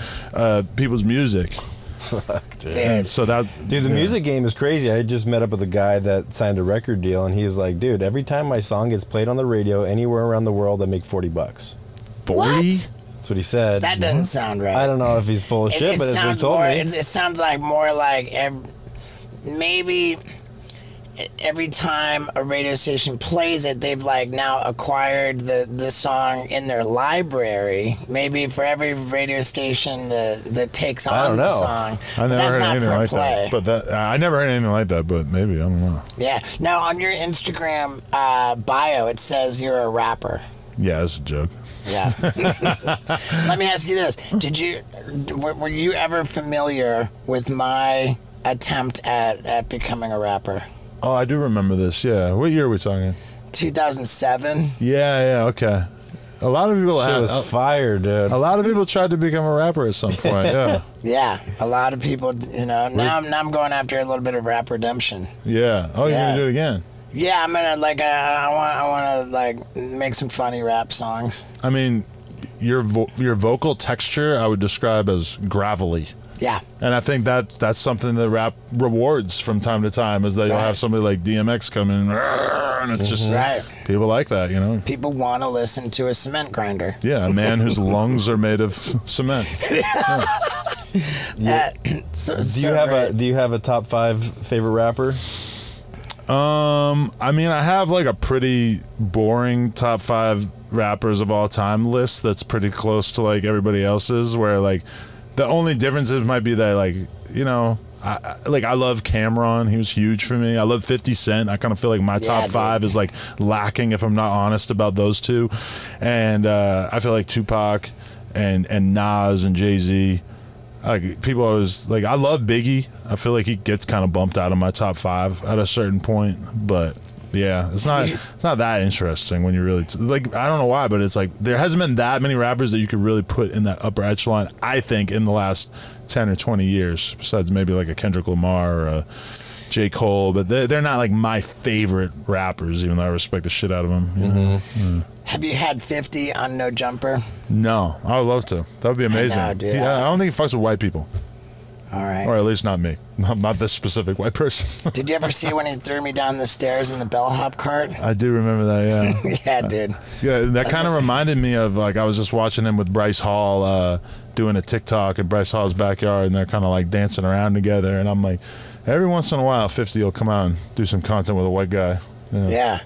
Speaker 2: people's music.
Speaker 3: Fuck, dude.
Speaker 1: Dude.
Speaker 2: So that,
Speaker 3: Dude, the music game is crazy. I just met up with a guy that signed a record deal, and he was like, dude, every time my song gets played on the radio anywhere around the world, I make $40.
Speaker 2: 40?
Speaker 1: What?
Speaker 3: That's what he said.
Speaker 1: That doesn't sound right.
Speaker 3: I don't know if he's full of shit, but that's what he told me.
Speaker 1: It sounds like more like maybe every time a radio station plays it, they've like now acquired the song in their library. Maybe for every radio station that takes on the song.
Speaker 2: I never heard anything like that. But I never heard anything like that. But maybe, I don't know.
Speaker 1: Yeah. Now on your Instagram bio, it says you're a rapper.
Speaker 2: Yeah, that's a joke.
Speaker 1: Yeah. Let me ask you this: were you ever familiar with my attempt at becoming a rapper?
Speaker 2: Oh, I do remember this. Yeah. What year are we talking?
Speaker 1: 2007.
Speaker 2: Yeah. Okay. A lot of people.
Speaker 3: Shit was fire, dude.
Speaker 2: A lot of people tried to become a rapper at some point. Yeah.
Speaker 1: Yeah. A lot of people. Now I'm going after a little bit of rap redemption.
Speaker 2: Yeah. Oh, you're gonna do it again?
Speaker 1: Yeah, I'm gonna I want to like make some funny rap songs.
Speaker 2: I mean, your vocal texture I would describe as gravelly.
Speaker 1: Yeah.
Speaker 2: And I think that's something that rap rewards from time to time, is that you'll have somebody like DMX come in, and it's just people like that, you know.
Speaker 1: People want to listen to a cement grinder.
Speaker 2: Yeah, a man whose lungs are made of cement.
Speaker 3: Yeah. Do you have a top 5 favorite rapper?
Speaker 2: I mean, I have like a pretty boring top 5 rappers of all time list that's pretty close to like everybody else's, where like the only differences might be that, like, you know, I love Cameron. He was huge for me. I love 50 Cent. I kind of feel like my top 5 is like lacking if I'm not honest about those two. And I feel like Tupac and Nas and Jay-Z. Like, people always like, I love Biggie. I feel like he gets kind of bumped out of my top 5 at a certain point, but yeah, it's not that interesting when you really like. I don't know why, but it's like there hasn't been that many rappers that you could really put in that upper echelon, I think, in the last 10 or 20 years. Besides maybe like a Kendrick Lamar or a J. Cole, but they're not like my favorite rappers, even though I respect the shit out of them. You know? Mm.
Speaker 1: Have you had 50 on No Jumper?
Speaker 2: No, I would love to. That would be amazing.
Speaker 1: I know, dude.
Speaker 2: I don't think he fucks with white people.
Speaker 1: All right.
Speaker 2: Or at least not me. Not this specific white person.
Speaker 1: Did you ever see when he threw me down the stairs in the bellhop cart?
Speaker 2: I do remember that, yeah.
Speaker 1: Yeah, dude.
Speaker 2: Yeah, that kind of reminded me of, like, I was just watching him with Bryce Hall doing a TikTok in Bryce Hall's backyard, and they're kind of like dancing around together. And I'm like, every once in a while, 50 will come out and do some content with a white guy. You know?
Speaker 1: Yeah.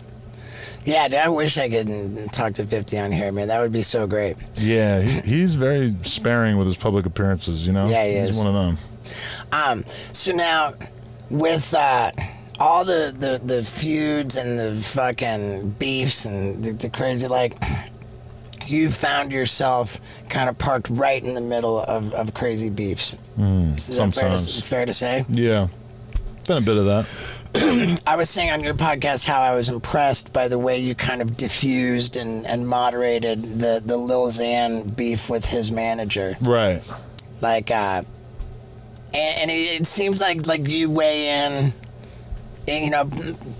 Speaker 1: Yeah, dude, I wish I could talk to 50 on here, man. That would be so great.
Speaker 2: Yeah, he's very sparing with his public appearances, you know?
Speaker 1: Yeah, he is.
Speaker 2: He's one of them.
Speaker 1: So now, with all the feuds and the fucking beefs and the crazy, like, you found yourself kind of parked right in the middle of crazy beefs. Is
Speaker 2: Sometimes.
Speaker 1: that fair to say?
Speaker 2: Yeah, been a bit of that.
Speaker 1: I was saying on your podcast how I was impressed by the way you kind of diffused and moderated the Lil Xan beef with his manager.
Speaker 2: Right.
Speaker 1: Like, and it seems like you weigh in, you know,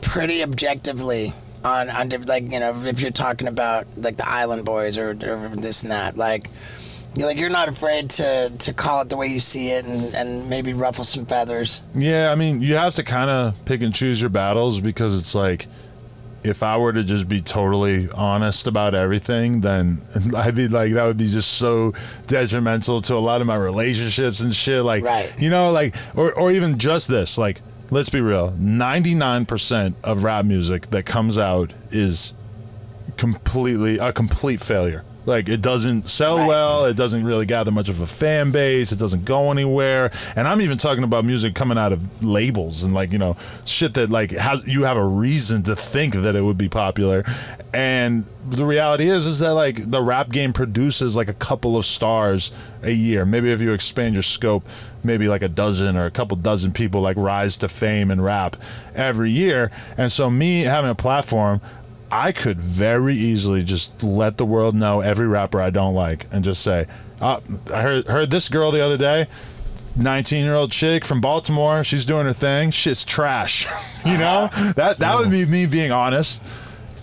Speaker 1: pretty objectively on like, you know, if you're talking about like the Island Boys or this and that, like you're not afraid to call it the way you see it and maybe ruffle some feathers.
Speaker 2: Yeah, I mean, you have to kind of pick and choose your battles, because it's like, if I were to just be totally honest about everything, then I'd be like, that would be just so detrimental to a lot of my relationships and shit. Like, you know, like, or even just this, like, let's be real, 99% of rap music that comes out is completely a complete failure. Like, it doesn't sell well. It doesn't really gather much of a fan base. It doesn't go anywhere. And I'm even talking about music coming out of labels and, like, you know, shit that, like, you have a reason to think that it would be popular. And the reality is that, like, the rap game produces, like, a couple of stars a year. Maybe if you expand your scope, maybe like a dozen or a couple dozen people, like, rise to fame in rap every year. And so me having a platform, I could very easily just let the world know every rapper I don't like and just say, I heard this girl the other day, 19-year-old chick from Baltimore, she's doing her thing, shit's trash. You know? That would be me being honest.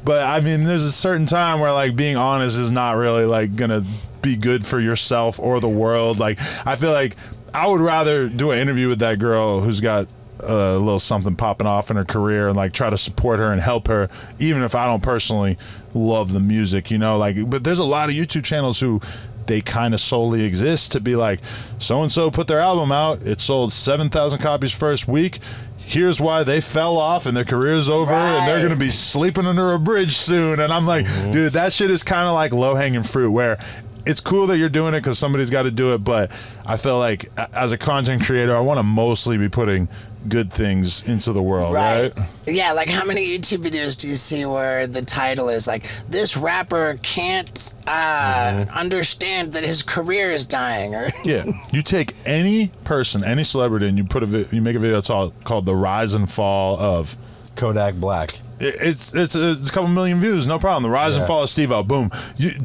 Speaker 2: But I mean, there's a certain time where, like, being honest is not really, like, gonna be good for yourself or the world. Like, I feel like I would rather do an interview with that girl who's got a little something popping off in her career and, like, try to support her and help her, even if I don't personally love the music, you know. Like, but there's a lot of YouTube channels who they kind of solely exist to be like, so and so put their album out, it sold 7,000 copies first week, here's why they fell off and their career's over and they're gonna be sleeping under a bridge soon. And I'm like, dude, that shit is kind of like low-hanging fruit, where it's cool that you're doing it because somebody's got to do it, but I feel like as a content creator, I want to mostly be putting good things into the world, right?
Speaker 1: Yeah, like, how many YouTube videos do you see where the title is like, this rapper can't understand that his career is dying? Or
Speaker 2: yeah, you take any person, any celebrity, and you make a video called "The Rise and Fall of
Speaker 3: Kodak Black."
Speaker 2: It's a couple million views, no problem. The rise and fall of Steve-O, boom.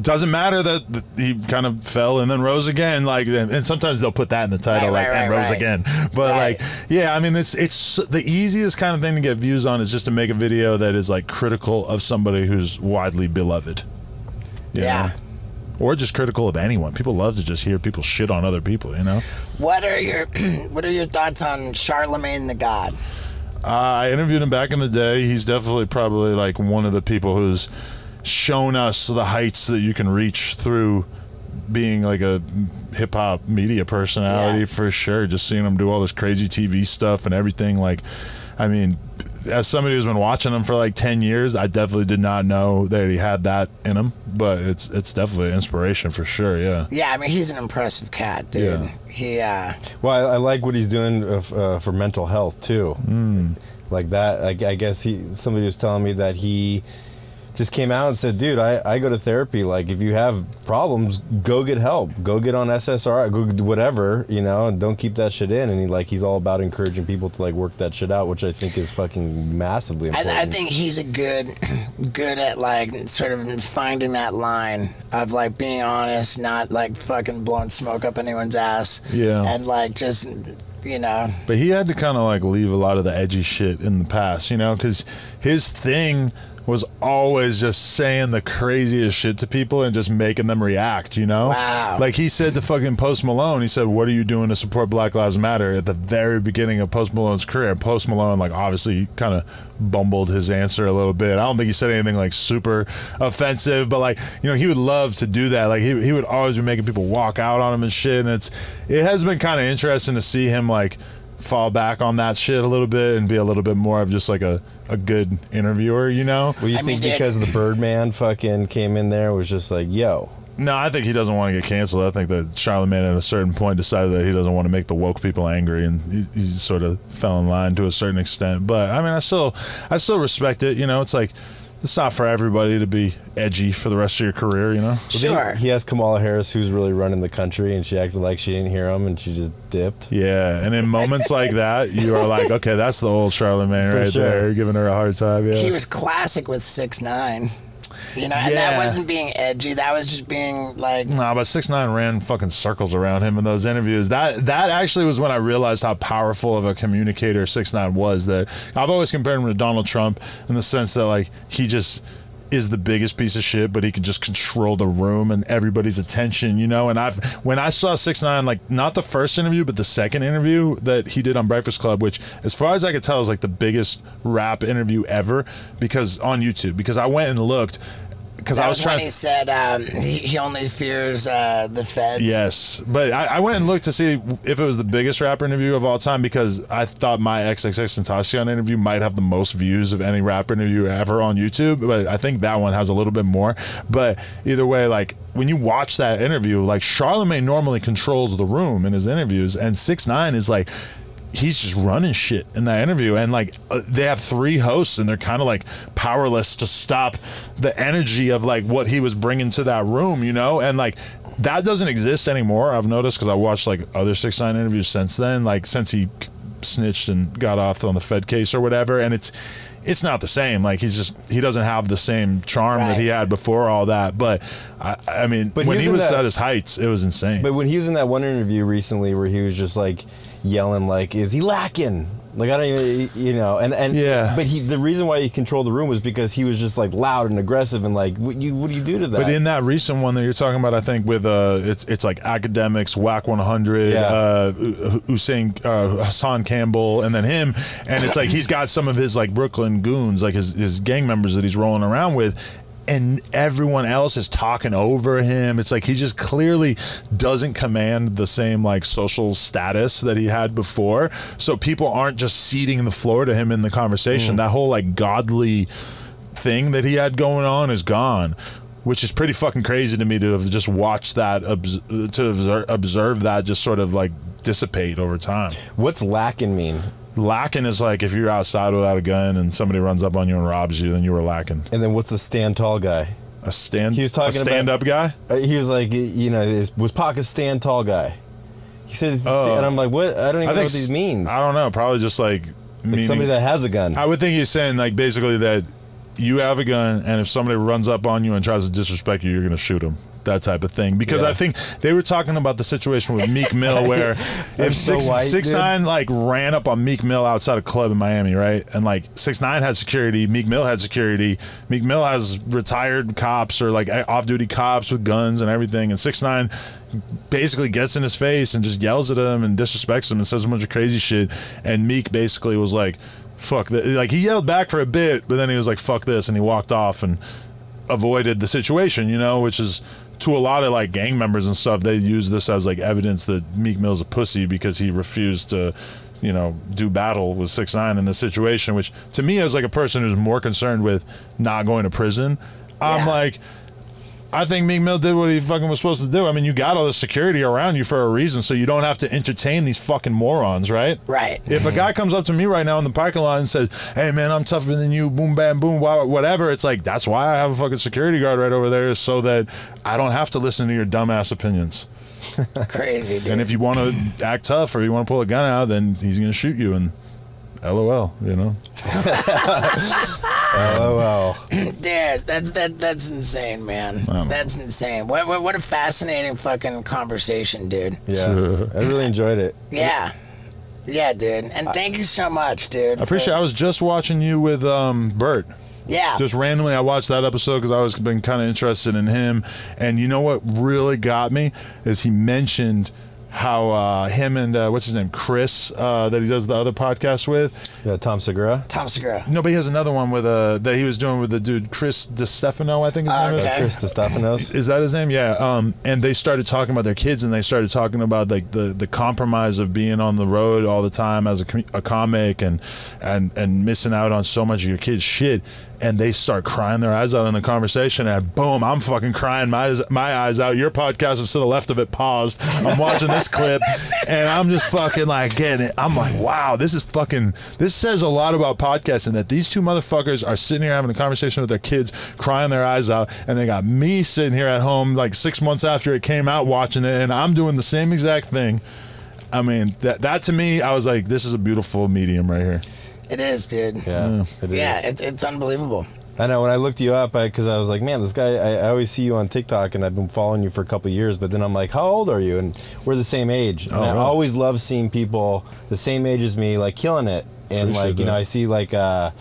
Speaker 2: Doesn't matter that he kind of fell and then rose again, like, and sometimes they'll put that in the title, and rose again. But like, yeah, I mean, it's the easiest kind of thing to get views on is just to make a video that is, like, critical of somebody who's widely beloved. You know? Or just critical of anyone. People love to just hear people shit on other people, you know.
Speaker 1: What are your thoughts on Charlemagne the God?
Speaker 2: I interviewed him back in the day. He's definitely probably, like, one of the people who's shown us the heights that you can reach through being, like, a hip-hop media personality, for sure. Just seeing him do all this crazy TV stuff and everything. Like, I mean, as somebody who's been watching him for like 10 years, I definitely did not know that he had that in him, but it's definitely an inspiration for sure. Yeah,
Speaker 1: I mean, he's an impressive cat, dude.
Speaker 3: Well, I like what he's doing for mental health too. Like that, I guess somebody was telling me that he just came out and said, dude, I go to therapy. Like, if you have problems, go get help. Go get on SSRI, go do whatever, you know, and don't keep that shit in. And he's all about encouraging people to, like, work that shit out, which I think is fucking massively important.
Speaker 1: I think he's a good at, like, sort of finding that line of, like, being honest, not, like, fucking blowing smoke up anyone's ass.
Speaker 2: Yeah.
Speaker 1: And, like, just, you know.
Speaker 2: But he had to kind of, like, leave a lot of the edgy shit in the past, you know, because his thing was always just saying the craziest shit to people and just making them react, you know?
Speaker 1: Wow.
Speaker 2: Like, he said to fucking Post Malone, he said, what are you doing to support Black Lives Matter, at the very beginning of Post Malone's career. Post Malone, like, obviously kind of bumbled his answer a little bit. I don't think he said anything, like, super offensive, but, like, you know, he would love to do that. Like, he would always be making people walk out on him and shit, and it has been kind of interesting to see him, like, fall back on that shit a little bit and be a little bit more of just like a good interviewer, you know?
Speaker 3: Well, you think because the Birdman fucking came in there was just like, yo.
Speaker 2: No, I think he doesn't want to get canceled. I think that Charlemagne at a certain point decided that he doesn't want to make the woke people angry, and he sort of fell in line to a certain extent. But I mean, I still respect it, you know? It's like, it's not for everybody to be edgy for the rest of your career, you know?
Speaker 1: Sure.
Speaker 3: He has Kamala Harris, who's really running the country, and she acted like she didn't hear him, and she just dipped.
Speaker 2: Yeah, and in moments like that, you are like, okay, that's the old Charlemagne right there, giving her a hard time. Yeah,
Speaker 1: he was classic with 6ix9ine. You know, and that wasn't being edgy. That was just being like...
Speaker 2: Nah, but 6ix9ine ran fucking circles around him in those interviews. That actually was when I realized how powerful of a communicator 6ix9ine was. That I've always compared him to Donald Trump in the sense that, like, he just is the biggest piece of shit, but he can just control the room and everybody's attention, you know? And when I saw 6ix9ine, like, not the first interview, but the second interview that he did on Breakfast Club, which, as far as I could tell, is like the biggest rap interview ever, because on YouTube, because I went and looked, because
Speaker 1: That
Speaker 2: I
Speaker 1: was
Speaker 2: was
Speaker 1: when
Speaker 2: trying.
Speaker 1: he said he only fears the feds.
Speaker 2: Yes, but I went and looked to see if it was the biggest rapper interview of all time because I thought my XXXTentacion interview might have the most views of any rapper interview ever on YouTube, but I think that one has a little bit more. But either way, like when you watch that interview, like Charlemagne normally controls the room in his interviews, and 6ix9ine is like, he's just running shit in that interview, and like they have 3 hosts and they're kind of like powerless to stop the energy of like what he was bringing to that room, you know. And like that doesn't exist anymore, I've noticed, because I watched like other 6ix9ine interviews since then, like since he snitched and got off on the Fed case or whatever, and it's not the same. Like he doesn't have the same charm that he had before all that. But I mean, but when he was at his heights, it was insane.
Speaker 3: But when he was in that one interview recently where he was just like yelling like, is he lacking? Like, I don't even, you know, and
Speaker 2: yeah.
Speaker 3: But the reason why he controlled the room was because he was just like loud and aggressive and like, what do you do to that?
Speaker 2: But in that recent one that you're talking about, I think with it's like Academics, Whack 100, Hassan Campbell, and then him, and it's like he's got some of his like Brooklyn goons, like his gang members that he's rolling around with. And everyone else is talking over him. It's like he just clearly doesn't command the same like social status that he had before. So people aren't just ceding the floor to him in the conversation. That whole like godly thing that he had going on is gone, which is pretty fucking crazy to me to have just watched that, to observe that just sort of like dissipate over time.
Speaker 3: What's lacking mean?
Speaker 2: Lacking is like if you're outside without a gun and somebody runs up on you and robs you, then you were lacking.
Speaker 3: And then what's the stand tall guy?
Speaker 2: A stand.
Speaker 3: He was talking
Speaker 2: stand up guy.
Speaker 3: He was like, you know, was Pac a stand tall guy? He said, and I'm like, what? I don't even know what these means.
Speaker 2: I don't know. Probably just like meaning,
Speaker 3: somebody that has a gun.
Speaker 2: I would think he's saying like basically that you have a gun, and if somebody runs up on you and tries to disrespect you, you're gonna shoot him. That type of thing, because I think they were talking about the situation with Meek Mill where if 6ix9ine like ran up on Meek Mill outside a club in Miami, right, and like 6ix9ine had security, Meek Mill had security, Meek Mill has retired cops or like off-duty cops with guns and everything, and 6ix9ine basically gets in his face and just yells at him and disrespects him and says a bunch of crazy shit, and Meek basically was like, fuck that. Like he yelled back for a bit, but then he was like, fuck this, and he walked off and avoided the situation, you know, which is, to a lot of like gang members and stuff, they use this as like evidence that Meek Mill's a pussy because he refused to, you know, do battle with 6ix9ine in this situation, which to me as like a person who's more concerned with not going to prison, I'm like, I think Meek Mill did what he fucking was supposed to do. I mean, you got all the security around you for a reason, so you don't have to entertain these fucking morons, right?
Speaker 1: Right.
Speaker 2: If a guy comes up to me right now in the parking lot and says, hey, man, I'm tougher than you, boom, bam, boom, whatever, it's like, that's why I have a fucking security guard right over there, so that I don't have to listen to your dumbass opinions.
Speaker 1: Crazy, dude.
Speaker 2: And if you want to act tough or you want to pull a gun out, then he's going to shoot you, and LOL, you know?
Speaker 3: LOL.
Speaker 1: Dude, that's insane, man. That's insane. What a fascinating fucking conversation, dude.
Speaker 3: Yeah, I really enjoyed it.
Speaker 1: Yeah, dude. And thank you so much, dude.
Speaker 2: I appreciate it. I was just watching you with Bert.
Speaker 1: Yeah.
Speaker 2: Just randomly, I watched that episode because I was been kind of interested in him. And you know what really got me is he mentioned how him and what's his name, Chris, that he does the other podcast with.
Speaker 3: Yeah, Tom Segura.
Speaker 2: No, but he has another one with that he was doing with the dude Chris DiStefano, I think his name is.
Speaker 3: Chris DiStefano.
Speaker 2: Is that his name? Yeah. And they started talking about their kids, and they started talking about like the compromise of being on the road all the time as a comic and missing out on so much of your kids' shit. And they start crying their eyes out in the conversation, and boom, I'm fucking crying my eyes out. Your podcast is to the left of it paused. I'm watching this clip, and I'm just fucking like getting it. I'm like, wow, this says a lot about podcasting, that these two motherfuckers are sitting here having a conversation with their kids, crying their eyes out, and they got me sitting here at home like 6 months after it came out watching it, and I'm doing the same exact thing. I mean, that to me, I was like, this is a beautiful medium right here.
Speaker 1: It is, dude.
Speaker 3: Yeah, it is.
Speaker 1: Yeah, it's unbelievable.
Speaker 3: I know, when I looked you up, because I was like, man, this guy, I always see you on TikTok, and I've been following you for a couple of years, but then I'm like, how old are you? And we're the same age. And I always love seeing people the same age as me, like, killing it. And, appreciate like, you know, I see, like, like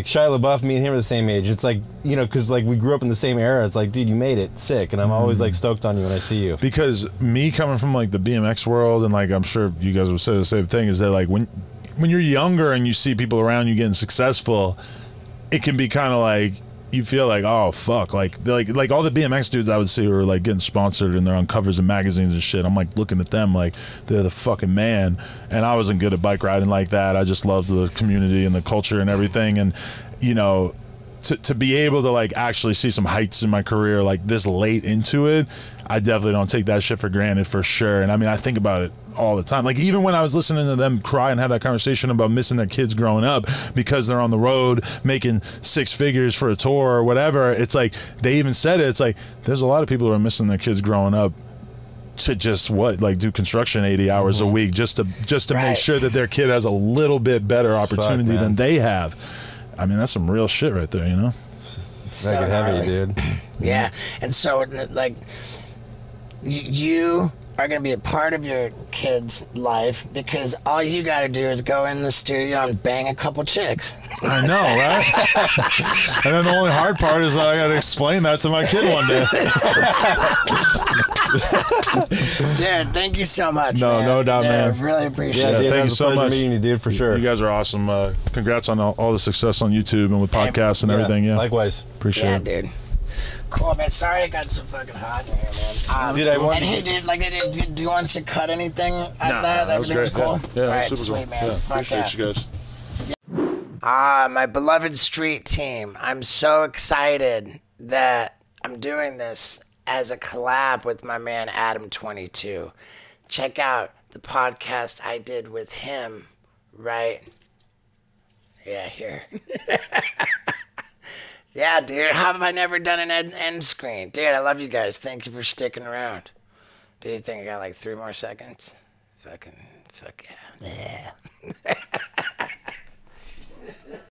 Speaker 3: Shia LaBeouf, me and him are the same age. It's like, you know, because, like, we grew up in the same era. It's like, dude, you made it. Sick. And I'm always, like, stoked on you when I see you.
Speaker 2: Because me coming from, like, the BMX world, and, like, I'm sure you guys would say the same thing, is that, like, when you're younger and you see people around you getting successful, it can be kind of like you feel like, oh fuck, like all the BMX dudes I would see who are like getting sponsored and they're on covers of magazines and shit. I'm like looking at them like they're the fucking man, and I wasn't good at bike riding like that. I just loved the community and the culture and everything, and you know, to be able to like actually see some heights in my career like this late into it, I definitely don't take that shit for granted, for sure. And I mean, I think about it all the time. Like even when I was listening to them cry and have that conversation about missing their kids growing up because they're on the road making 6 figures for a tour or whatever, it's like they even said it. It's like there's a lot of people who are missing their kids growing up to just do construction 80 hours a week just to
Speaker 1: Right.
Speaker 2: make sure that their kid has a little bit better opportunity than they have. I mean, that's some real shit right there, you know?
Speaker 3: It's fucking heavy, dude.
Speaker 1: Yeah, and so like you are going to be a part of your kid's life because all you got to do is go in the studio and bang a couple chicks.
Speaker 2: I know, right? And then the only hard part is I got to explain that to my kid one day.
Speaker 1: Dude, thank you so much.
Speaker 2: No,
Speaker 1: man.
Speaker 2: no doubt,
Speaker 1: Dude,
Speaker 2: man.
Speaker 1: I really appreciate
Speaker 3: Yeah,
Speaker 1: it.
Speaker 3: dude,
Speaker 2: thank
Speaker 3: it
Speaker 2: you
Speaker 3: was a
Speaker 2: so
Speaker 3: pleasure
Speaker 2: much.
Speaker 3: meeting you, dude, for sure.
Speaker 2: You guys are awesome. Congrats on all the success on YouTube and with podcasts and everything. Yeah,
Speaker 3: Likewise.
Speaker 2: appreciate
Speaker 1: Yeah,
Speaker 2: it.
Speaker 1: dude. Cool, man. Sorry it got so fucking hot in here, man.
Speaker 3: Dude, I want-
Speaker 1: And hey, dude, like, do you want us to cut anything out of
Speaker 2: Nah,
Speaker 1: that?
Speaker 2: that was
Speaker 1: Everything
Speaker 2: great.
Speaker 1: was cool?
Speaker 2: Yeah,
Speaker 1: All
Speaker 2: that
Speaker 1: right,
Speaker 2: was super
Speaker 1: sweet,
Speaker 2: cool.
Speaker 1: man.
Speaker 2: Yeah,
Speaker 1: Fuck
Speaker 2: appreciate
Speaker 1: yeah.
Speaker 2: you guys.
Speaker 1: My beloved street team. I'm so excited that I'm doing this as a collab with my man Adam22. Check out the podcast I did with him, right? Yeah, here. Yeah, dude. How have I never done an end screen? Dude, I love you guys. Thank you for sticking around. Do you think I got like 3 more seconds? Fuck yeah. Yeah.